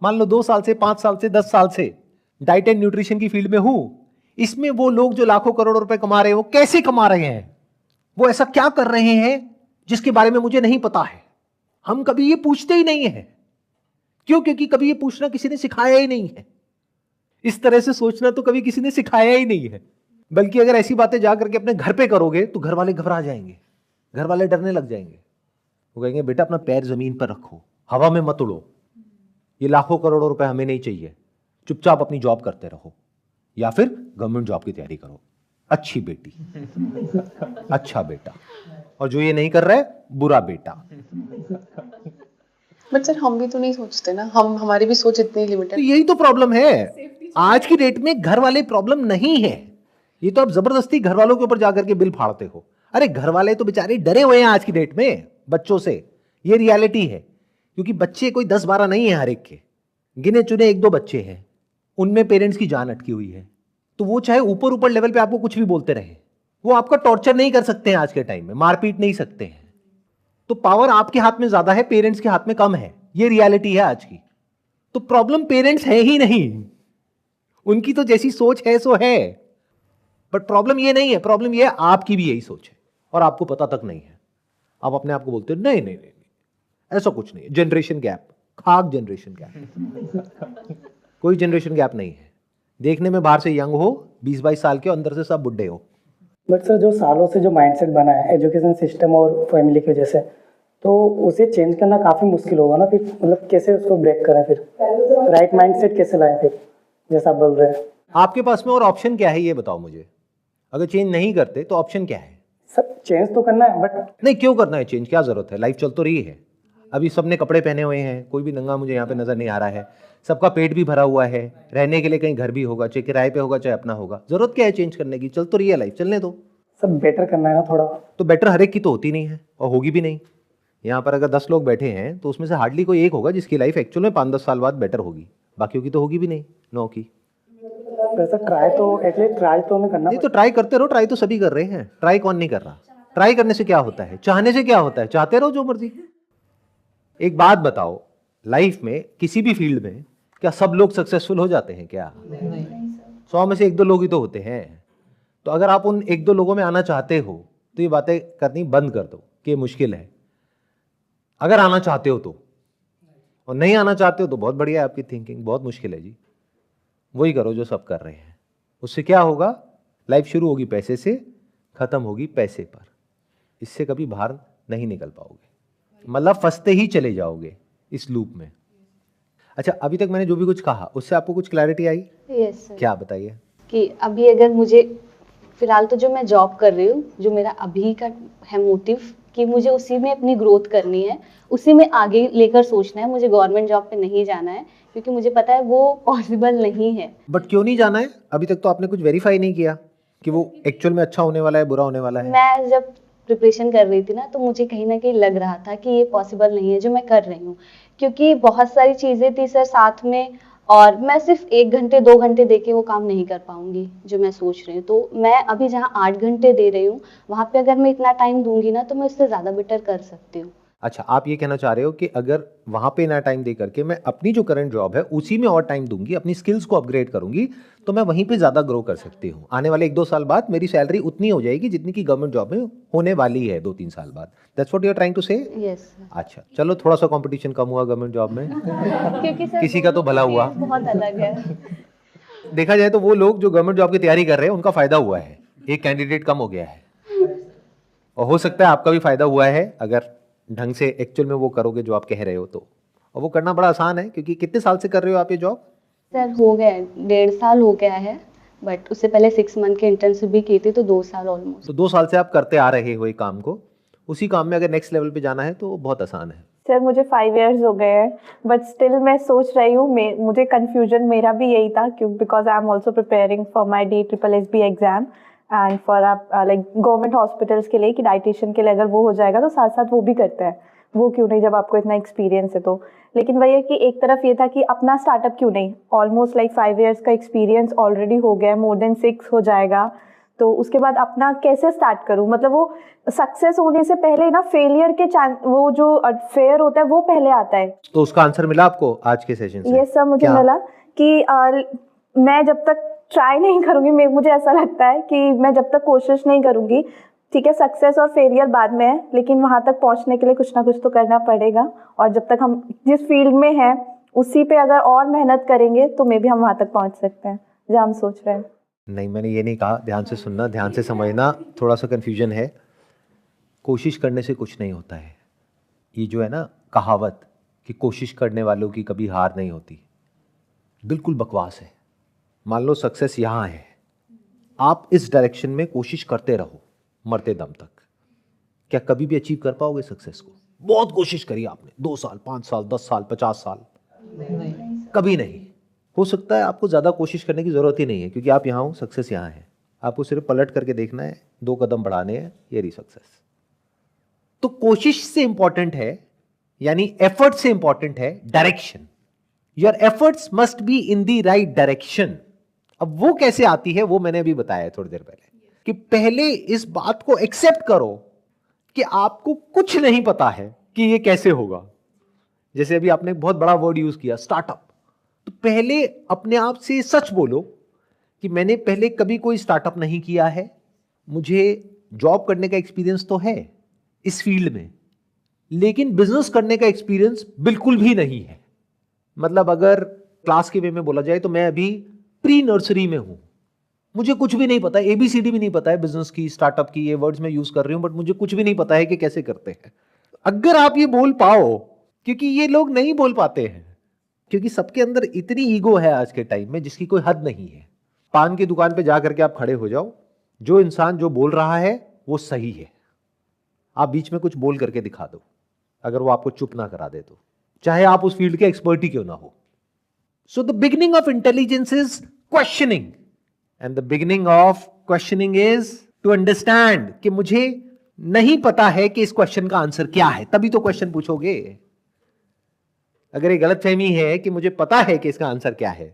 मान लो 2 साल से, 5 साल से, 10 साल से डाइट एंड न्यूट्रिशन की फील्ड में हूं। इसमें वो लोग जो लाखों करोड़ों रुपए कमा रहे हैं, वो कैसे कमा रहे हैं? वो ऐसा क्या कर रहे हैं जिसके बारे में मुझे नहीं पता है? हम कभी ये पूछते ही नहीं है। क्यों? क्योंकि कभी ये पूछना किसी ने सिखाया ही नहीं है। इस तरह से सोचना तो कभी किसी ने सिखाया ही नहीं है। बल्कि अगर ऐसी बातें जाकर के अपने घर पे करोगे तो घर वाले घबरा जाएंगे, घर वाले डरने लग जाएंगे। वो कहेंगे बेटा अपना पैर जमीन पर रखो, हवा में मत उड़ो, ये लाखों करोड़ों रुपए हमें नहीं चाहिए, चुपचाप अपनी जॉब करते रहो, या फिर गवर्नमेंट जॉब की तैयारी करो। अच्छी बेटी, अच्छा बेटा, और जो ये नहीं कर रहा है बुरा बेटा। बट सर हम भी तो नहीं सोचते ना, हमारी भी सोच इतनी तो लिमिटेड। यही तो प्रॉब्लम है आज की डेट में। घर वाले प्रॉब्लम नहीं है, ये तो आप जबरदस्ती घर वालों के ऊपर जाकर के बिल फाड़ते हो। अरे घर वाले तो बेचारे डरे हुए हैं आज की डेट में बच्चों से, ये रियलिटी है। क्योंकि बच्चे कोई 10-12 नहीं है, हर एक के गिने चुने 1-2 बच्चे हैं, उनमें पेरेंट्स की जान अटकी हुई है। तो वो चाहे ऊपर ऊपर लेवल पे आपको कुछ भी बोलते रहे, वो आपका टॉर्चर नहीं कर सकते हैं आज के टाइम में, मारपीट नहीं सकते हैं। तो पावर आपके हाथ में ज्यादा है, पेरेंट्स के हाथ में कम है, ये रियलिटी है आज की। तो प्रॉब्लम पेरेंट्स है ही नहीं, उनकी तो जैसी सोच है सो है। बट प्रॉब्लम ये नहीं है, प्रॉब्लम ये है आपकी भी यही सोच है और आपको पता तक नहीं है। आप अपने आप को बोलते हो नहीं नहीं नहीं, ऐसा कुछ नहीं, जनरेशन गैप, खाक जनरेशन गैप। कोई जनरेशन गैप नहीं है। देखने में बाहर से यंग हो, 20-22 साल के हो, अंदर से सब बुढ़े हो। बट सर जो सालों से जो माइंडसेट बना है एजुकेशन सिस्टम और फैमिली की वजह से, तो उसे चेंज करना काफ़ी मुश्किल होगा ना फिर, मतलब कैसे उसको ब्रेक करें फिर, राइट माइंडसेट कैसे लाएं फिर, जैसा आप बोल रहे हैं। आपके पास में और ऑप्शन क्या है ये बताओ मुझे। अगर चेंज नहीं करते तो ऑप्शन क्या है? सब चेंज तो करना है, बट नहीं, क्यों करना है चेंज, क्या जरूरत है? लाइफ चल तो रही है। अभी सबने कपड़े पहने हुए हैं, कोई भी नंगा मुझे यहाँ पे नजर नहीं आ रहा है। सबका पेट भी भरा हुआ है, रहने के लिए कहीं घर भी होगा, चाहे किराए पे होगा चाहे अपना होगा। जरूरत क्या है चेंज करने की? चल तो रही है लाइफ, चलने दो। सब बेटर करना है ना थोड़ा। तो बेटर हर एक की तो होती नहीं है और होगी भी नहीं। यहाँ पर अगर 10 लोग बैठे हैं तो उसमें से हार्डली कोई एक होगा जिसकी लाइफ एक्चुअल में 5-10 साल बाद बेटर होगी, बाकियों की तो होगी भी नहीं, 9 की। वैसा ट्राई तो एटलीस्ट ट्राई तो हमें करना। नहीं तो ट्राई करते रहो, ट्राई तो सभी कर रहे हैं। ट्राई कौन नहीं कर रहा? ट्राई करने से क्या होता है? चाहने से क्या होता है? चाहते रहो जो मर्जी। एक बात बताओ, लाइफ में किसी भी फील्ड में क्या सब लोग सक्सेसफुल हो जाते हैं क्या? 100 में से 1-2 लोग ही तो होते हैं। तो अगर आप उन 1-2 लोगों में आना चाहते हो तो ये बातें करनी बंद कर दो कि ये मुश्किल है। अगर आना चाहते हो तो, और नहीं आना चाहते हो तो बहुत बढ़िया है आपकी थिंकिंग, बहुत मुश्किल है जी। वही करो जो सब कर रहे हैं। उससे क्या होगा? लाइफ शुरू होगी पैसे से, खत्म होगी पैसे पर। इससे कभी बाहर नहीं निकल पाओगे, मतलब फंसते ही चले जाओगे इस लूप में। अच्छा, अभी तक मैंने जो भी कुछ कहा उससे आपको कुछ क्लैरिटी आई? Yes sir. क्या बताइए? कि अभी अगर मुझे फिलहाल तो जो मैं जॉब कर रही हूँ, जो मेरा अभी का है मोटिव कि मुझे उसी में अपनी ग्रोथ करनी है, उसी में आगे लेकर सोचना है। मुझे गवर्नमेंट जॉब पे नहीं जाना है क्योंकि मुझे पता है वो पॉसिबल नहीं है। बट क्यों नहीं जाना है? अभी तक तो आपने कुछ वेरीफाई नहीं किया कि वो एक्चुअल में अच्छा होने वाला है, बुरा होने वाला है। मैं जब प्रिपरेशन कर रही थी ना, तो मुझे कहीं ना कहीं लग रहा था कि ये पॉसिबल नहीं है जो मैं कर रही हूँ, क्योंकि बहुत सारी चीजें थी सर साथ में, और मैं सिर्फ 1 घंटे 2 घंटे देके वो काम नहीं कर पाऊंगी जो मैं सोच रही हूँ। तो मैं अभी जहाँ 8 घंटे दे रही हूँ, वहाँ पे अगर मैं इतना टाइम दूंगी ना तो मैं उससे ज्यादा बेटर कर सकती हूँ। अच्छा, आप ये कहना चाह रहे हो कि अगर वहां पे ना टाइम दे करके मैं अपनी जो करंट जॉब है उसी में और टाइम दूंगी, अपनी स्किल्स को अपग्रेड करूंगी, तो मैं वहीं पे ज्यादा ग्रो कर सकती हूँ। आने वाले 1-2 साल बाद मेरी सैलरी उतनी हो जाएगी जितनी की गवर्नमेंट जॉब में होने वाली है 2-3 साल बाद। That's what you are trying to say? Yes अच्छा, चलो थोड़ा सा कंपटीशन कम हुआ गवर्नमेंट जॉब में। क्योंकि सर किसी का तो भला हुआ। बहुत अलग है। देखा जाए तो वो लोग जो गवर्नमेंट जॉब की तैयारी कर रहे हैं उनका फायदा हुआ है, एक कैंडिडेट कम हो गया है, और हो सकता है आपका भी फायदा हुआ है अगर ढंग से एक्चुअल में वो करोगे जो आप कह रहे हो तो। और वो करना बड़ा आसान है, क्योंकि कितने साल से कर रहे हो आप ये जॉब? सर हो गया 1.5 साल हो गया है, बट उससे पहले 6 मंथ की इंटर्नशिप भी की थी, तो 2 साल ऑलमोस्ट। तो 2 साल से आप करते आ रहे हो एक काम को, उसी काम में अगर नेक्स्ट लेवल पे जाना है तो बहुत आसान है। सर मुझे 5 इयर्स हो गए हैं, बट स्टिल मैं सोच रही हूँ, मुझे कंफ्यूजन मेरा भी यही था क्यों, because I am also preparing for my DSSB exam and for like government hospitals के लिए कि डाइटिशियन के लिए अगर वो हो जाएगा तो साथ साथ वो भी करते हैं, वो क्यों नहीं जब आपको इतना एक्सपीरियंस है तो। लेकिन वही है कि एक तरफ ये था कि अपना स्टार्टअप क्यों नहीं, ऑलमोस्ट लाइक 5 इयर्स का एक्सपीरियंस ऑलरेडी हो गया है, मोर देन 6 हो जाएगा, तो उसके बाद अपना कैसे स्टार्ट करूं। मतलब वो सक्सेस होने से पहले ना फेलियर के चांस, वो जो फेयर होता है वो पहले आता है। तो उसका आंसर मिला आपको आज के सेशन से? यस सर, मुझे मिला कि मैं जब तक ट्राई नहीं करूंगी, मुझे ऐसा लगता है कि मैं जब तक कोशिश नहीं करूंगी, ठीक है सक्सेस और फेलियर बाद में है, लेकिन वहां तक पहुंचने के लिए कुछ ना कुछ तो करना पड़ेगा, और जब तक हम जिस फील्ड में हैं उसी पे अगर और मेहनत करेंगे तो मे भी हम वहां तक पहुंच सकते हैं जहाँ हम सोच रहे हैं। नहीं, मैंने ये नहीं कहा, ध्यान से सुनना, ध्यान से समझना, थोड़ा सा कंफ्यूजन है। कोशिश करने से कुछ नहीं होता है। ये जो है ना कहावत कि कोशिश करने वालों की कभी हार नहीं होती, बिल्कुल बकवास है। मान लो सक्सेस यहाँ है, आप इस डायरेक्शन में कोशिश करते रहो मरते दम तक, क्या कभी भी अचीव कर पाओगे सक्सेस को? बहुत कोशिश करी आपने, 2 साल 5 साल 10 साल 50 साल, कभी नहीं हो सकता है। आपको ज़्यादा कोशिश करने की ज़रूरत ही नहीं है, क्योंकि आप यहाँ हो, सक्सेस यहाँ है। आपको सिर्फ पलट करके देखना है, 2 कदम बढ़ाने हैं, ये रही सक्सेस। तो कोशिश से इंपॉर्टेंट है, यानी एफर्ट से इंपॉर्टेंट है direction. Your efforts must be in the right direction. अब वो कैसे आती है वो मैंने अभी बताया थोड़ी देर पहले, कि पहले इस बात को एक्सेप्ट करो कि आपको कुछ नहीं पता है कि ये कैसे होगा। जैसे अभी आपने एक बहुत बड़ा वर्ड यूज किया, स्टार्टअप, तो पहले अपने आप से सच बोलो कि मैंने पहले कभी कोई स्टार्टअप नहीं किया है, मुझे जॉब करने का एक्सपीरियंस तो है इस फील्ड में, लेकिन बिजनेस करने का एक्सपीरियंस बिल्कुल भी नहीं है। मतलब अगर क्लास के वे में बोला जाए तो मैं अभी प्री नर्सरी में हूं, मुझे कुछ भी नहीं पता, ABCD भी नहीं पता है बिजनेस की, स्टार्टअप की, ये वर्ड्स मैं यूज कर रही हूं बट मुझे कुछ भी नहीं पता है कि कैसे करते हैं। अगर आप ये बोल पाओ, क्योंकि ये लोग नहीं बोल पाते हैं, क्योंकि सबके अंदर इतनी ईगो है आज के टाइम में जिसकी कोई हद नहीं है। पान की दुकान पे जा करके आप खड़े हो जाओ, जो इंसान जो बोल रहा है वो सही है, आप बीच में कुछ बोल करके दिखा दो, अगर वो आपको चुप ना करा दे तो, चाहे आप उस फील्ड के एक्सपर्ट ही क्यों ना हो। So the beginning of intelligence is questioning, and the beginning of questioning is to understand कि मुझे नहीं पता है कि इस क्वेश्चन का आंसर क्या है, तभी तो क्वेश्चन पूछोगे। अगर ये गलतफहमी है कि मुझे पता है कि इसका आंसर क्या है,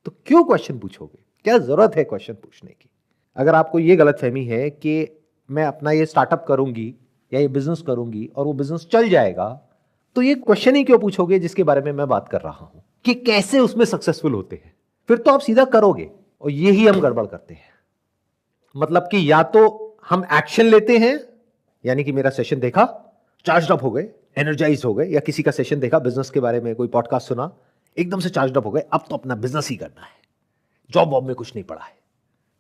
तो क्यों क्वेश्चन पूछोगे, क्या जरूरत है क्वेश्चन पूछने की। अगर आपको ये गलतफहमी है कि मैं अपना ये स्टार्टअप करूंगी या ये बिजनेस करूंगी और वो बिजनेस चल जाएगा, तो ये क्वेश्चन ही क्यों पूछोगे जिसके बारे में मैं बात कर रहा हूं कि कैसे उसमें सक्सेसफुल होते हैं। फिर तो आप सीधा करोगे, और यही हम गड़बड़ करते हैं। मतलब कि या तो हम एक्शन लेते हैं, यानी कि मेरा सेशन देखा, चार्ज अप हो गए, एनर्जाइज हो गए, या किसी का सेशन देखा बिजनेस के बारे में, कोई पॉडकास्ट सुना, एकदम से चार्ज अप हो गए, अब तो अपना बिजनेस ही करना है, जॉब वॉब में कुछ नहीं पड़ा है,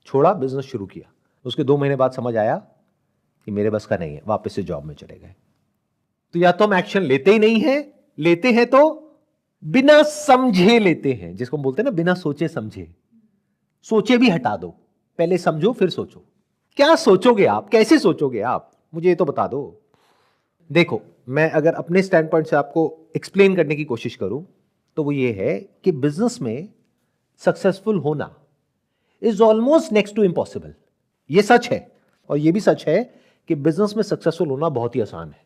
छोड़ा, बिजनेस शुरू किया। उसके 2 महीने बाद समझ आया कि मेरे बस का नहीं है, वापस से जॉब में चले गए। तो या तो हम एक्शन लेते ही नहीं है, लेते हैं तो बिना समझे लेते हैं, जिसको हम बोलते हैं ना बिना सोचे समझे। सोचे भी हटा दो, पहले समझो फिर सोचो। क्या सोचोगे आप, कैसे सोचोगे आप, मुझे ये तो बता दो। देखो, मैं अगर अपने स्टैंड पॉइंट से आपको एक्सप्लेन करने की कोशिश करूं तो वो ये है कि बिजनेस में सक्सेसफुल होना is almost next to impossible. ये सच है, और ये भी सच है कि बिजनेस में सक्सेसफुल होना बहुत ही आसान है,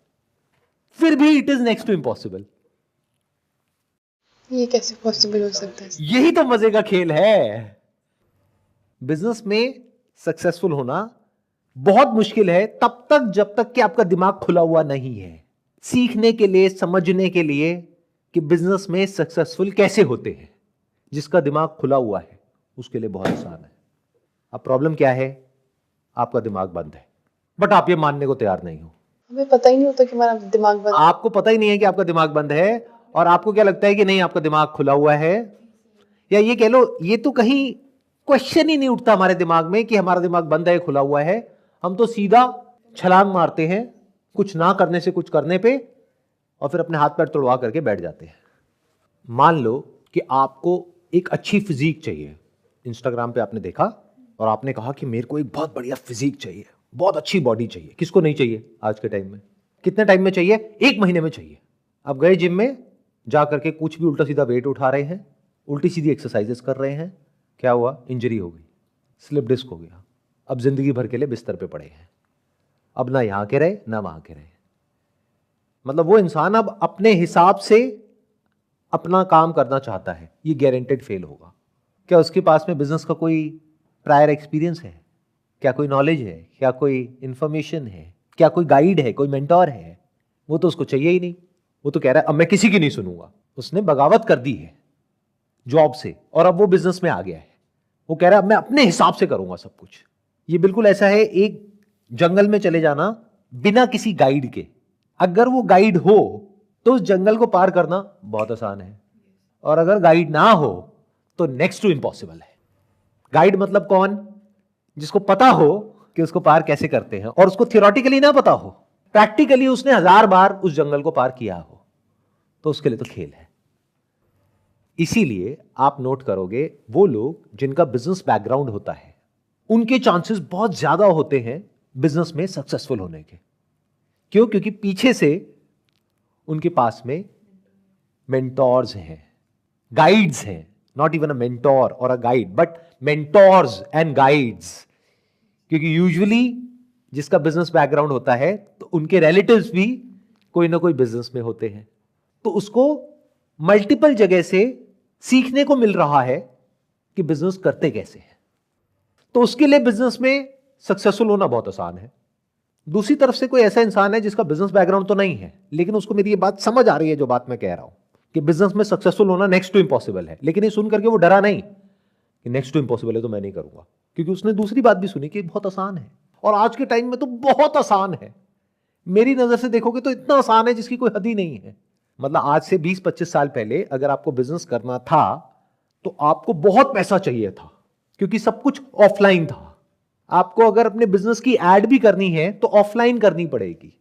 फिर भी it is next to impossible. ये कैसे पॉसिबल हो सकता है? यही तो मजे का खेल है। बिजनेस में सक्सेसफुल होना बहुत मुश्किल है तब तक जब तक कि आपका दिमाग खुला हुआ नहीं है, सीखने के लिए, समझने के लिए कि बिजनेस में सक्सेसफुल कैसे होते हैं। जिसका दिमाग खुला हुआ है उसके लिए बहुत आसान है। अब प्रॉब्लम क्या है, आपका दिमाग बंद है, बट आप ये मानने को तैयार नहीं हो। हमें पता ही नहीं होता कि हमारा दिमाग बंद। आपको पता ही नहीं है कि आपका दिमाग बंद है, और आपको क्या लगता है कि नहीं आपका दिमाग खुला हुआ है, या ये कह लो ये तो कहीं क्वेश्चन ही नहीं उठता हमारे दिमाग में कि हमारा दिमाग बंद है, खुला हुआ है। हम तो सीधा छलांग मारते हैं कुछ ना करने से कुछ करने पे, और फिर अपने हाथ पैर तोड़वा करके बैठ जाते हैं। मान लो कि आपको एक अच्छी फिजिक चाहिए, इंस्टाग्राम पे आपने देखा और आपने कहा कि मेरे को एक बहुत बढ़िया फिजिक चाहिए, बहुत अच्छी बॉडी चाहिए। किसको नहीं चाहिए आज के टाइम में? कितने टाइम में चाहिए? 1 महीने में चाहिए। आप गए जिम में, जा करके कुछ भी उल्टा सीधा वेट उठा रहे हैं, उल्टी सीधी एक्सरसाइजेस कर रहे हैं, क्या हुआ? इंजरी हो गई, स्लिप डिस्क हो गया। अब जिंदगी भर के लिए बिस्तर पे पड़े हैं, अब ना यहां के रहे ना वहां के रहे। मतलब वो इंसान अब अपने हिसाब से अपना काम करना चाहता है, ये गारंटेड फेल होगा। क्या उसके पास में बिजनेस का कोई प्रायर एक्सपीरियंस है? क्या कोई नॉलेज है? क्या कोई इंफॉर्मेशन है? क्या कोई गाइड है, कोई मेंटोर है? वो तो उसको चाहिए ही नहीं। वो तो कह रहा है अब मैं किसी की नहीं सुनूंगा। उसने बगावत कर दी है जॉब से और अब वो बिजनेस में आ गया है। वो कह रहा है अब मैं अपने हिसाब से करूंगा सब कुछ। ये बिल्कुल ऐसा है एक जंगल में चले जाना बिना किसी गाइड के। अगर वो गाइड हो तो उस जंगल को पार करना बहुत आसान है, और अगर गाइड ना हो तो नेक्स्ट टू इम्पॉसिबल है। गाइड मतलब कौन? जिसको पता हो कि उसको पार कैसे करते हैं, और उसको थियोरेटिकली ना पता हो, प्रैक्टिकली उसने 1000 बार उस जंगल को पार किया हो, तो उसके लिए तो खेल है। इसीलिए आप नोट करोगे वो लोग जिनका बिजनेस बैकग्राउंड होता है उनके चांसेस बहुत ज्यादा होते हैं बिजनेस में सक्सेसफुल होने के। क्यों? क्योंकि पीछे से उनके पास में मेंटोर्स हैं, गाइड्स हैं। नॉट इवन अ मेंटोर और a guide, but mentors and guides. क्योंकि यूजुअली जिसका बिजनेस बैकग्राउंड होता है तो उनके रिलेटिव्स भी कोई ना कोई बिजनेस में होते हैं, तो उसको मल्टीपल जगह से सीखने को मिल रहा है कि बिजनेस करते कैसे हैं। तो उसके लिए बिजनेस में सक्सेसफुल होना बहुत आसान है। दूसरी तरफ से कोई ऐसा इंसान है जिसका बिजनेस बैकग्राउंड तो नहीं है, लेकिन उसको मेरी ये बात समझ आ रही है जो बात मैं कह रहा हूं कि बिजनेस में सक्सेसफुल होना नेक्स्ट टू इम्पॉसिबल है, लेकिन ये सुन करके वो डरा नहीं कि नेक्स्ट टू इम्पॉसिबल है तो मैं नहीं करूंगा, क्योंकि उसने दूसरी बात भी सुनी कि बहुत आसान है। और आज के टाइम में तो बहुत आसान है। मेरी नजर से देखोगे तो इतना आसान है जिसकी कोई हद ही नहीं है। मतलब आज से 20-25 साल पहले अगर आपको बिजनेस करना था तो आपको बहुत पैसा चाहिए था क्योंकि सब कुछ ऑफलाइन था। आपको अगर अपने बिजनेस की एड भी करनी है तो ऑफलाइन करनी पड़ेगी।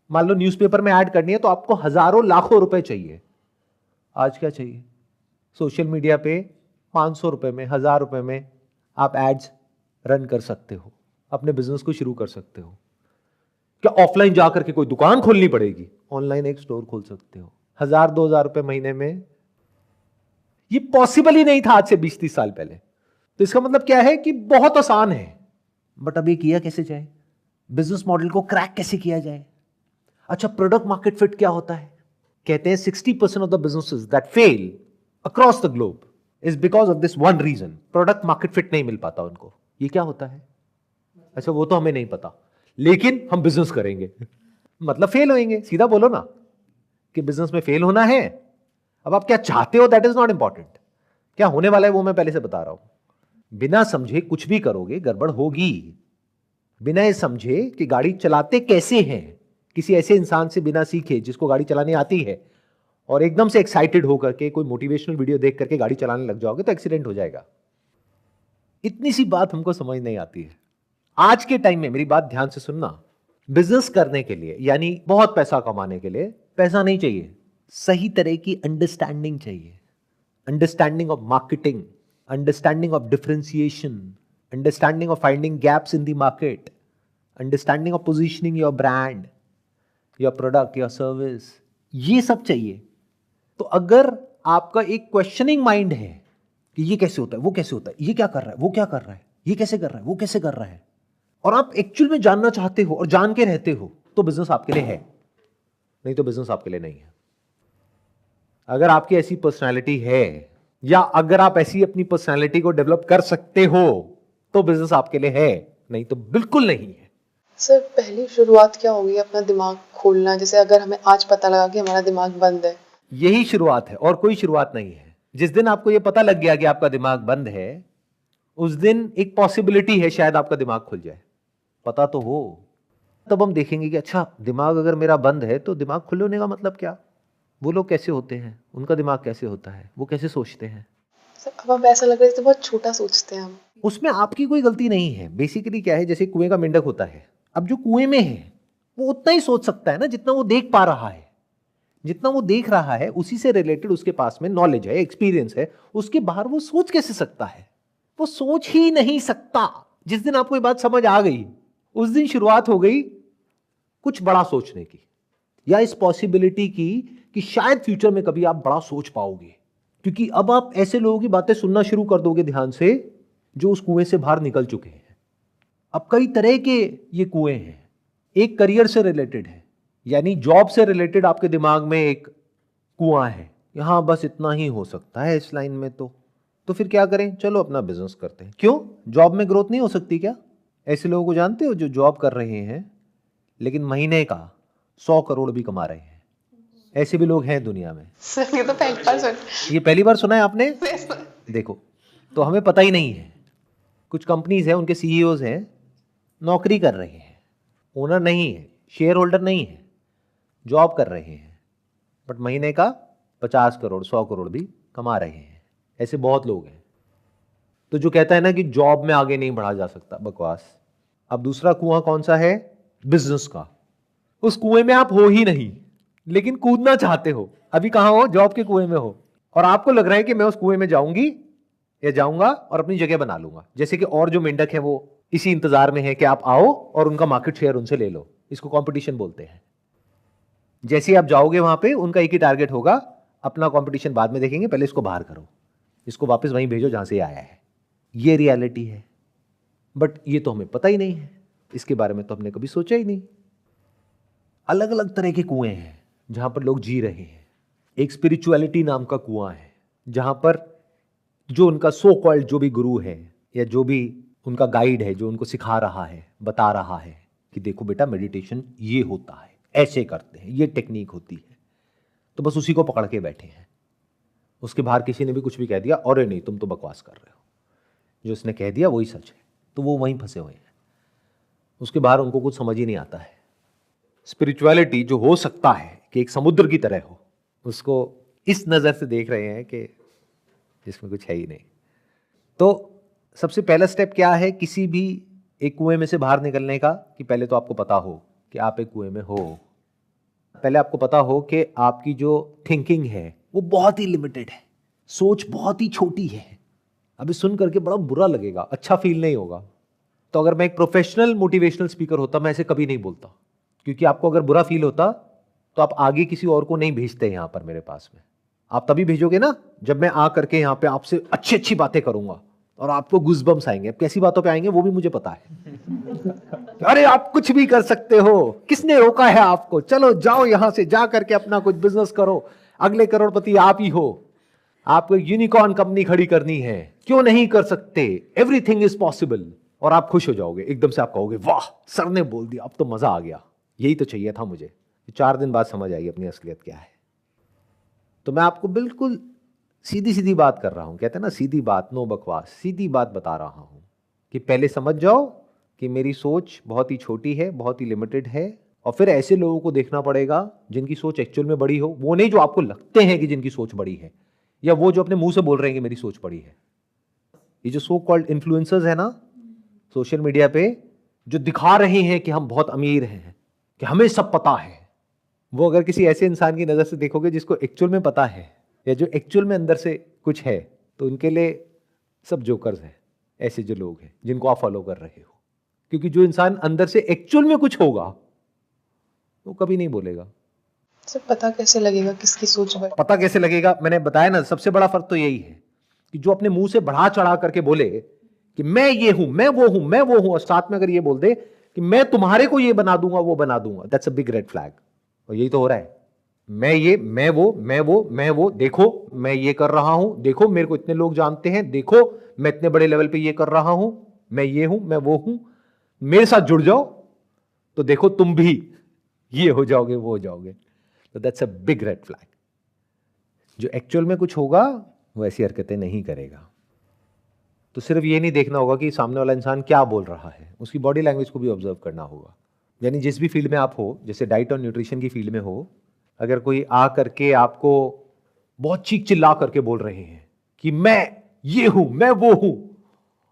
मान लो न्यूज़पेपर में ऐड करनी है तो आपको हजारों लाखों रुपए चाहिए। आज क्या चाहिए? सोशल मीडिया पे 500 रुपए में, 1000 रुपए में आप एड्स रन कर सकते हो, अपने बिजनेस को शुरू कर सकते हो। क्या ऑफलाइन जाकर के कोई दुकान खोलनी पड़ेगी? ऑनलाइन एक स्टोर खोल सकते हो 1000-2000 रुपए महीने में। ये पॉसिबल ही नहीं था आज से 20-30 साल पहले। तो इसका मतलब क्या है कि बहुत आसान है, बट अब ये किया कैसे जाए? बिजनेस मॉडल को क्रैक कैसे किया जाए? अच्छा, प्रोडक्ट मार्केट फिट क्या होता है? कहते हैं 60% of the businesses that fail across the globe is because of this one reason, product market fit नहीं मिल पाता उनको। ये क्या होता है? अच्छा, वो तो हमें नहीं पता, लेकिन हम बिजनेस करेंगे मतलब फेल होएंगे। सीधा बोलो ना कि बिजनेस में फेल होना है। अब आप क्या चाहते हो दैट इज नॉट इंपॉर्टेंट, क्या होने वाला है वो मैं पहले से बता रहा हूं। बिना समझे कुछ भी करोगे गड़बड़ होगी। बिना ये समझे कि गाड़ी चलाते कैसे हैं, किसी ऐसे इंसान से बिना सीखे जिसको गाड़ी चलानी आती है, और एकदम से एक्साइटेड होकर के कोई मोटिवेशनल वीडियो देख करके गाड़ी चलाने लग जाओगे तो एक्सीडेंट हो जाएगा। इतनी सी बात हमको समझ नहीं आती है। आज के टाइम में मेरी बात ध्यान से सुनना, बिजनेस करने के लिए यानी बहुत पैसा कमाने के लिए पैसा नहीं चाहिए, सही तरह की अंडरस्टैंडिंग चाहिए। Understanding of marketing, understanding of differentiation, understanding of finding gaps in the market, understanding of positioning your brand, your product, your service, ये सब चाहिए। तो अगर आपका एक क्वेश्चनिंग माइंड है कि ये कैसे होता है, वो कैसे होता है, ये क्या कर रहा है, वो क्या कर रहा है, ये कैसे कर रहा है, वो कैसे कर रहा है, और आप एक्चुअल में जानना चाहते हो और जान के रहते हो, तो बिजनेस आपके लिए है, नहीं तो बिजनेस आपके लिए नहीं है। अगर आपकी ऐसी पर्सनालिटी है या अगर आप ऐसी अपनी पर्सनालिटी को डेवलप कर सकते हो तो बिजनेस आपके लिए है, नहीं तो बिल्कुल नहीं है। सर पहली शुरुआत क्या होगी अपना दिमाग खोलना? जैसे अगर हमें आज पता लगा कि हमारा दिमाग बंद है, यही शुरुआत है और कोई शुरुआत नहीं है। जिस दिन आपको यह पता लग गया कि आपका दिमाग बंद है, उस दिन एक पॉसिबिलिटी है शायद आपका दिमाग खुल जाए। पता तो हो, तब हम देखेंगे कि अच्छा, दिमाग अगर मेरा बंद है तो दिमाग खुले होने का मतलब क्या? वो लोग कैसे होते हैं, उनका दिमाग कैसे होता है, वो कैसे सोचते हैं। सर अब हमें ऐसा लग रहा है जैसे बहुत छोटा सोचते हैं हम। उसमें आपकी कोई गलती नहीं है। बेसिकली क्या है, जैसे कुएं का मेंढक होता है, अब जो कुएं में है वो उतना ही सोच सकता है ना जितना वो देख पा रहा है। जितना वो देख रहा है उसी से रिलेटेड उसके पास में नॉलेज है, एक्सपीरियंस है। उसके बाहर वो सोच कैसे सकता है? वो सोच ही नहीं सकता। जिस दिन आपको ये बात समझ आ गई, उस दिन शुरुआत हो गई कुछ बड़ा सोचने की, या इस पॉसिबिलिटी की कि शायद फ्यूचर में कभी आप बड़ा सोच पाओगे। क्योंकि अब आप ऐसे लोगों की बातें सुनना शुरू कर दोगे ध्यान से, जो उस कुएं से बाहर निकल चुके हैं। अब कई तरह के ये कुएं हैं। एक करियर से रिलेटेड है, यानी जॉब से रिलेटेड आपके दिमाग में एक कुआं है, यहां बस इतना ही हो सकता है इस लाइन में। तो फिर क्या करें? चलो अपना बिजनेस करते हैं। क्यों? जॉब में ग्रोथ नहीं हो सकती क्या? ऐसे लोगों को जानते हो जो जॉब कर रहे हैं लेकिन महीने का 100 करोड़ भी कमा रहे हैं? ऐसे भी लोग हैं दुनिया में। सर ये तो पहली बार सुन। ये पहली बार सुना है आपने? देखो, तो हमें पता ही नहीं है। कुछ कंपनीज हैं, उनके सीईओज हैं, नौकरी कर रहे हैं, ओनर नहीं है, शेयर होल्डर नहीं है, जॉब कर रहे हैं, बट महीने का 50 करोड़ 100 करोड़ भी कमा रहे हैं। ऐसे बहुत लोग हैं। तो जो कहता है ना कि जॉब में आगे नहीं बढ़ा जा सकता, बकवास। अब दूसरा कुआं कौन सा है? बिजनेस का। उस कुएं में आप हो ही नहीं, लेकिन कूदना चाहते हो। अभी कहां हो? जॉब के कुएं में हो, और आपको लग रहा है कि मैं उस कुएं में जाऊंगी या जाऊंगा और अपनी जगह बना लूंगा। जैसे कि और जो मेंढक है वो इसी इंतजार में है कि आप आओ और उनका मार्केट शेयर उनसे ले लो। इसको कंपटीशन बोलते हैं। जैसे आप जाओगे वहां पे, उनका एक ही टारगेट होगा, अपना कंपटीशन बाद में देखेंगे, पहले इसको बाहर करो, इसको वापस वहीं भेजो जहां से ये आया है। ये रियलिटी है, बट ये तो हमें पता ही नहीं है। इसके बारे में तो हमने कभी सोचा ही नहीं। अलग अलग तरह के कुएं हैं जहां पर लोग जी रहे हैं। एक स्पिरिचुअलिटी नाम का कुआं है, जहां पर जो उनका सो कॉल्ड जो भी गुरु है या जो भी उनका गाइड है, जो उनको सिखा रहा है, बता रहा है कि देखो बेटा, मेडिटेशन ये होता है, ऐसे करते हैं, ये टेक्निक होती है, तो बस उसी को पकड़ के बैठे हैं। उसके बाहर किसी ने भी कुछ भी कह दिया, अरे नहीं तुम तो बकवास कर रहे हो, जो उसने कह दिया वही सच है, तो वो वहीं फंसे हुए हैं। उसके बाहर उनको कुछ समझ ही नहीं आता है। स्पिरिचुअलिटी जो हो सकता है कि एक समुद्र की तरह हो, उसको इस नज़र से देख रहे हैं कि जिसमें कुछ है ही नहीं। तो सबसे पहला स्टेप क्या है किसी भी एक कुएं में से बाहर निकलने का, कि पहले तो आपको पता हो कि आप एक कुएं में हो। पहले आपको पता हो कि आपकी जो थिंकिंग है वो बहुत ही लिमिटेड है, सोच बहुत ही छोटी है। अभी सुन करके बड़ा बुरा लगेगा, अच्छा फील नहीं होगा। तो अगर मैं एक प्रोफेशनल मोटिवेशनल स्पीकर होता, मैं ऐसे कभी नहीं बोलता, क्योंकि आपको अगर बुरा फील होता तो आप आगे किसी और को नहीं भेजते यहां पर मेरे पास में। आप तभी भेजोगे ना जब मैं आ करके यहां पे आपसे अच्छी अच्छी बातें करूंगा और आपको गूज़बम्स आएंगे। अब कैसी बातों पे आएंगे वो भी मुझे पता है। अरे आप कुछ भी कर सकते हो, किसने रोका है आपको, चलो जाओ यहां से, जा करके अपना कुछ बिजनेस करो, अगले करोड़पति आप ही हो, आपको एक यूनिकॉर्न कंपनी खड़ी करनी है, क्यों नहीं कर सकते, एवरीथिंग इज पॉसिबल। और आप खुश हो जाओगे, एकदम से आप कहोगे वाह सर ने बोल दिया, अब तो मजा आ गया, यही तो चाहिए था मुझे। 4 दिन बाद समझ आएगी अपनी असलियत क्या है। तो मैं आपको बिल्कुल सीधी सीधी बात कर रहा हूं, कहते हैं ना सीधी बात नो बकवास, सीधी बात बता रहा हूं कि पहले समझ जाओ कि मेरी सोच बहुत ही छोटी है, बहुत ही लिमिटेड है। और फिर ऐसे लोगों को देखना पड़ेगा जिनकी सोच एक्चुअल में बड़ी हो, वो नहीं जो आपको लगते हैं कि जिनकी सोच बड़ी है, या वो जो अपने मुंह से बोल रहे हैं कि मेरी सोच बड़ी है। ये जो सो कॉल्ड इन्फ्लुएंसर्स है ना सोशल मीडिया पे, जो दिखा रहे हैं कि हम बहुत अमीर हैं, कि हमें सब पता है, वो अगर किसी ऐसे इंसान की नजर से देखोगे जिसको एक्चुअल में पता है या जो एक्चुअल में अंदर से कुछ है, तो उनके लिए सब जोकर्स हैं, ऐसे जो लोग हैं जिनको आप फॉलो कर रहे हो। क्योंकि जो इंसान अंदर से एक्चुअल में कुछ होगा वो कभी नहीं बोलेगा। सर पता कैसे लगेगा किसकी सोच बड़ी? पता कैसे लगेगा, मैंने बताया ना, सबसे बड़ा फर्क तो यही है कि जो अपने मुंह से बढ़ा चढ़ा करके बोले कि मैं ये हूं, मैं वो हूं, मैं वो हूं, और साथ में अगर ये बोल दे कि मैं तुम्हारे को ये बना दूंगा, वो बना दूंगा, that's a big red flag. और यही तो हो रहा है, मैं ये, मैं वो, मैं वो, मैं वो, देखो मैं ये कर रहा हूं, देखो मेरे को इतने लोग जानते हैं, देखो मैं इतने बड़े लेवल पे ये कर रहा हूं, मैं ये हूं, मैं वो हूं, मेरे साथ जुड़ जाओ तो देखो तुम भी ये हो जाओगे, वो हो जाओगे। तो that's a big red flag. जो एक्चुअल में कुछ होगा वो ऐसी हरकतें नहीं करेगा। तो सिर्फ ये नहीं देखना होगा कि सामने वाला इंसान क्या बोल रहा है, उसकी बॉडी लैंग्वेज को भी ऑब्जर्व करना होगा। यानी जिस भी फील्ड में आप हो, जैसे डाइट और न्यूट्रिशन की फील्ड में हो, अगर कोई आ करके आपको बहुत चीख चिल्ला करके बोल रहे हैं कि मैं ये हूं, मैं वो हूं,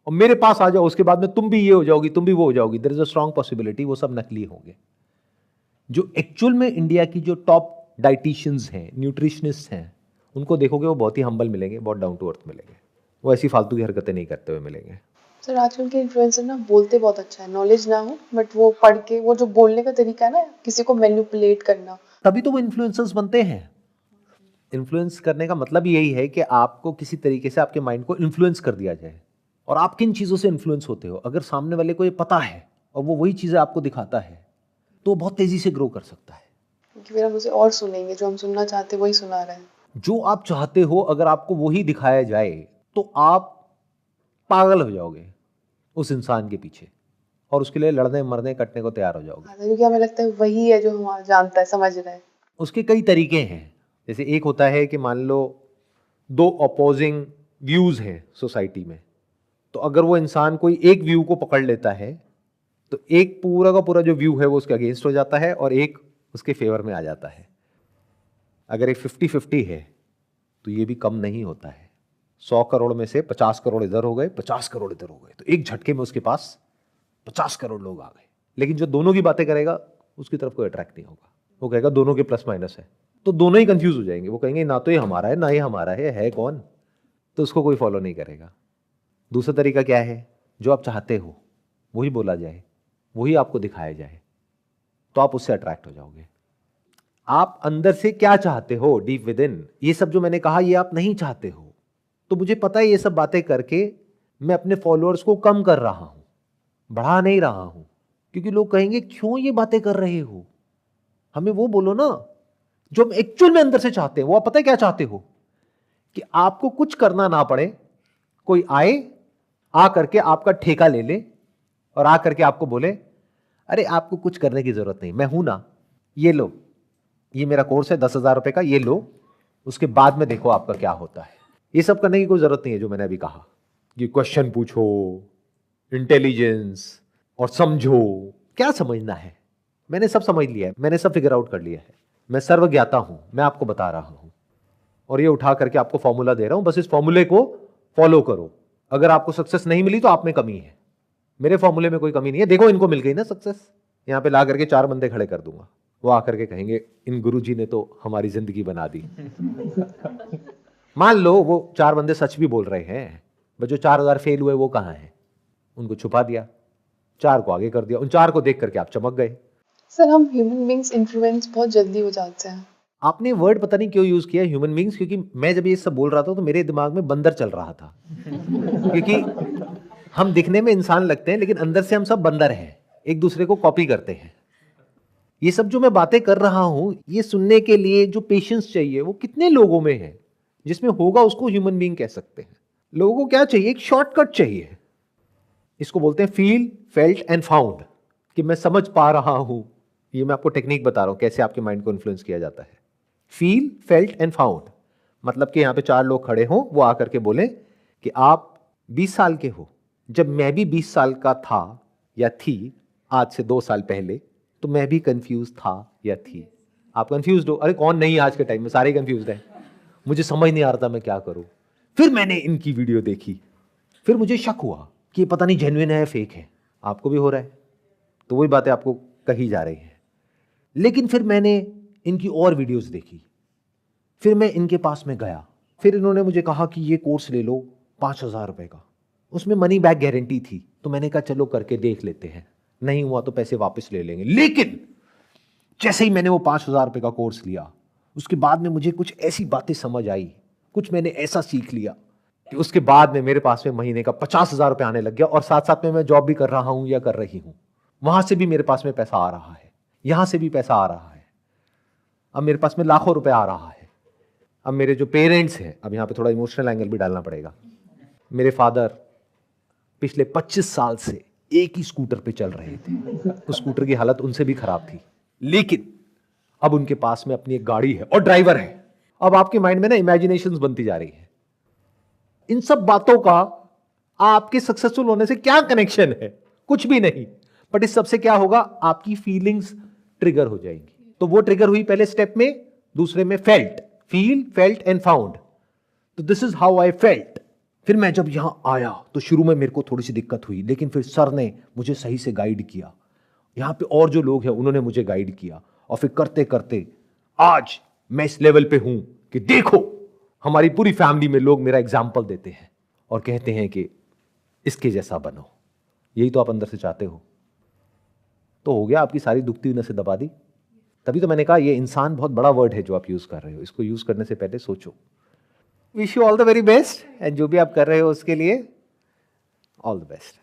और मेरे पास आ जाओ, उसके बाद में तुम भी ये हो जाओगी, तुम भी वो हो जाओगी, there is a strong possibility वो सब नकली होंगे। जो एक्चुअल में इंडिया की जो टॉप डाइटिशियंस हैं, न्यूट्रिशनिस्ट हैं, उनको देखोगे वो बहुत ही हम्बल मिलेंगे, बहुत डाउन टू अर्थ मिलेंगे, वो ऐसी फालतू की हरकतें नहीं करते हुए मिलेंगे। सर आजकल के इन्फ्लुएंसर ना बोलते बहुत अच्छा है, नॉलेज ना हो, बट वो पढ़ के वो जो बोलने का तरीका है ना, किसी को मैनिपुलेट करना, तभी तो वो इन्फ्लुएंसर्स बनते हैं। इन्फ्लुएंस करने का मतलब यही है कि आपको किसी तरीके से आपके माइंड को इन्फ्लुएंस कर दिया जाए। और आप किन चीज़ों से इन्फ्लुएंस होते हो, अगर सामने वाले को ये पता है और वो वही चीज़ें आपको दिखाता है, तो बहुत तेज़ी से ग्रो कर सकता है। क्योंकि फिर हम उसे और सुनेंगे, जो हम सुनना चाहते हैं वही सुना रहे हैं। जो आप चाहते हो अगर आपको वही दिखाया जाए तो आप पागल हो जाओगे उस इंसान के पीछे, और उसके लिए लड़ने मरने कटने को तैयार हो जाओगे। हाँ, क्योंकि हमें लगता है वही है जो हमारा जानता है, समझ रहा है। उसके कई तरीके हैं। जैसे एक होता है कि मान लो 2 अपोजिंग व्यूज हैं सोसाइटी में, तो अगर वो इंसान कोई एक व्यू को पकड़ लेता है तो एक पूरा का पूरा जो व्यू है वो उसके अगेंस्ट हो जाता है और एक उसके फेवर में आ जाता है। अगर एक 50-50 है तो ये भी कम नहीं होता है। 100 करोड़ में से 50 करोड़ इधर हो गए, 50 करोड़ इधर हो गए, तो एक झटके में उसके पास 50 करोड़ लोग आ गए। लेकिन जो दोनों की बातें करेगा उसकी तरफ कोई अट्रैक्ट नहीं होगा, वो कहेगा दोनों के प्लस माइनस है, तो दोनों ही कंफ्यूज हो जाएंगे। वो कहेंगे ना तो ये हमारा है ना ये हमारा है कौन, तो उसको कोई फॉलो नहीं करेगा। दूसरा तरीका क्या है, जो आप चाहते हो वही बोला जाए, वही आपको दिखाया जाए, तो आप उससे अट्रैक्ट हो जाओगे। आप अंदर से क्या चाहते हो, डीप विद इन, ये सब जो मैंने कहा ये आप नहीं चाहते हो। तो मुझे पता है ये सब बातें करके मैं अपने फॉलोअर्स को कम कर रहा हूं, बढ़ा नहीं रहा हूं, क्योंकि लोग कहेंगे क्यों ये बातें कर रहे हो, हमें वो बोलो ना जो हम एक्चुअल में अंदर से चाहते हैं। वो आप पता है क्या चाहते हो, कि आपको कुछ करना ना पड़े, कोई आए आ करके आपका ठेका ले ले और आ करके आपको बोले अरे आपको कुछ करने की जरूरत नहीं, मैं हूं ना, ये लो, ये मेरा कोर्स है 10,000 रुपए का, ये लो, उसके बाद में देखो आपका क्या होता है। ये सब करने की कोई जरूरत नहीं है जो मैंने अभी कहा, कि क्वेश्चन पूछो, इंटेलिजेंस और समझो। क्या समझना है, मैंने सब समझ लिया है, मैंने सब फिगर आउट कर लिया है, मैं सर्वज्ञाता हूं, मैं आपको बता रहा हूं। और ये उठा करके आपको फॉर्मूला दे रहा हूं, बस इस फॉर्मूले को फॉलो करो। अगर आपको सक्सेस नहीं मिली तो आप में कमी है, मेरे फॉर्मूले में कोई कमी नहीं है। देखो इनको मिल गई ना सक्सेस, यहां पे ला करके 4 बंदे खड़े कर दूंगा, वो आकर के कहेंगे इन गुरुजी ने तो हमारी जिंदगी बना दी। मान लो वो 4 बंदे सच भी बोल रहे हैं, बस जो 4000 फेल हुए वो कहां हैं, उनको छुपा दिया, 4 को आगे कर दिया, उन 4 को देख करके आप चमक गए। सर हम ह्यूमन बींग्स इन्फ्लुएंस बहुत जल्दी हो जाते हैं। आपने वर्ड पता नहीं क्यों यूज किया ह्यूमन बींग्स, क्योंकि मैं जब ये सब बोल रहा था तो मेरे दिमाग में बंदर चल रहा था। क्योंकि हम दिखने में इंसान लगते हैं लेकिन अंदर से हम सब बंदर हैं, एक दूसरे को कॉपी करते हैं। ये सब जो मैं बातें कर रहा हूं, ये सुनने के लिए जो पेशेंस चाहिए वो कितने लोगों में है, जिसमें होगा उसको ह्यूमन बीइंग कह सकते हैं। लोगों को क्या चाहिए, एक शॉर्टकट चाहिए। इसको बोलते हैं फील, फेल्ट एंड फाउंड, कि मैं समझ पा रहा हूं। ये मैं आपको टेक्निक बता रहा हूं कैसे आपके माइंड को इन्फ्लुएंस किया जाता है। फील, फेल्ट एंड फाउंड मतलब कि यहां पे 4 लोग खड़े हों, वो आकर के बोले कि आप 20 साल के हो, जब मैं भी 20 साल का था या थी आज से 2 साल पहले, तो मैं भी कंफ्यूज था या थी। आप कंफ्यूज हो, अरे कौन नहीं, आज के टाइम में सारे कंफ्यूज हैं, मुझे समझ नहीं आ रहा था मैं क्या करूं। फिर मैंने इनकी वीडियो देखी, फिर मुझे शक हुआ कि पता नहीं जेन्युइन है फेक है। आपको भी हो रहा है, तो वही बातें आपको कही जा रही हैं। लेकिन फिर मैंने इनकी और वीडियोस देखी, फिर मैं इनके पास में गया, फिर इन्होंने मुझे कहा कि ये कोर्स ले लो 5000 रुपए का, उसमें मनी बैक गारंटी थी। तो मैंने कहा चलो करके देख लेते हैं, नहीं हुआ तो पैसे वापस ले लेंगे। लेकिन जैसे ही मैंने वो 5000 रुपए का कोर्स लिया, उसके बाद में मुझे कुछ ऐसी बातें समझ आई, कुछ मैंने ऐसा सीख लिया कि उसके बाद में मेरे पास में महीने का 50,000 रुपए आने लग गया। और साथ साथ में मैं जॉब भी कर रहा हूं या कर रही हूं, वहां से भी मेरे पास में पैसा आ रहा है, यहां से भी पैसा आ रहा है। अब मेरे पास में लाखों रुपए आ रहा है। अब मेरे जो पेरेंट्स हैं, अब यहां पे थोड़ा इमोशनल एंगल भी डालना पड़ेगा। मेरे फादर पिछले 25 साल से एक ही स्कूटर पे चल रहे थे, उस स्कूटर की हालत उनसे भी खराब थी, लेकिन अब उनके पास में अपनी एक गाड़ी है और ड्राइवर है। अब आपके माइंड में ना इमेजिनेशंस बनती जा रही है। इन सब बातों का आपके सक्सेसफुल होने से क्या कनेक्शन है? कुछ भी नहीं। बट इस सबसे क्या होगा, आपकी फीलिंग्स ट्रिगर हो जाएंगी। तो वो ट्रिगर हुई पहले स्टेप में, दूसरे में felt, feel, felt and found. तो this is how I felt. फिर मैं जब यहां आया तो शुरू में मेरे को थोड़ी सी दिक्कत हुई, लेकिन फिर सर ने मुझे सही से गाइड किया। यहां पे और जो लोग हैं उन्होंने मुझे गाइड किया, और फिर करते करते आज मैं इस लेवल पे हूं कि देखो हमारी पूरी फैमिली में लोग मेरा एग्जाम्पल देते हैं और कहते हैं कि इसके जैसा बनो। यही तो आप अंदर से चाहते हो। तो हो गया, आपकी सारी दुखती हुई नसें दबा दी। तभी तो मैंने कहा ये इंसान बहुत बड़ा वर्ड है जो आप यूज कर रहे हो, इसको यूज करने से पहले सोचो। Wish you all the very best, and जो भी आप कर रहे हो उसके लिए ऑल द बेस्ट।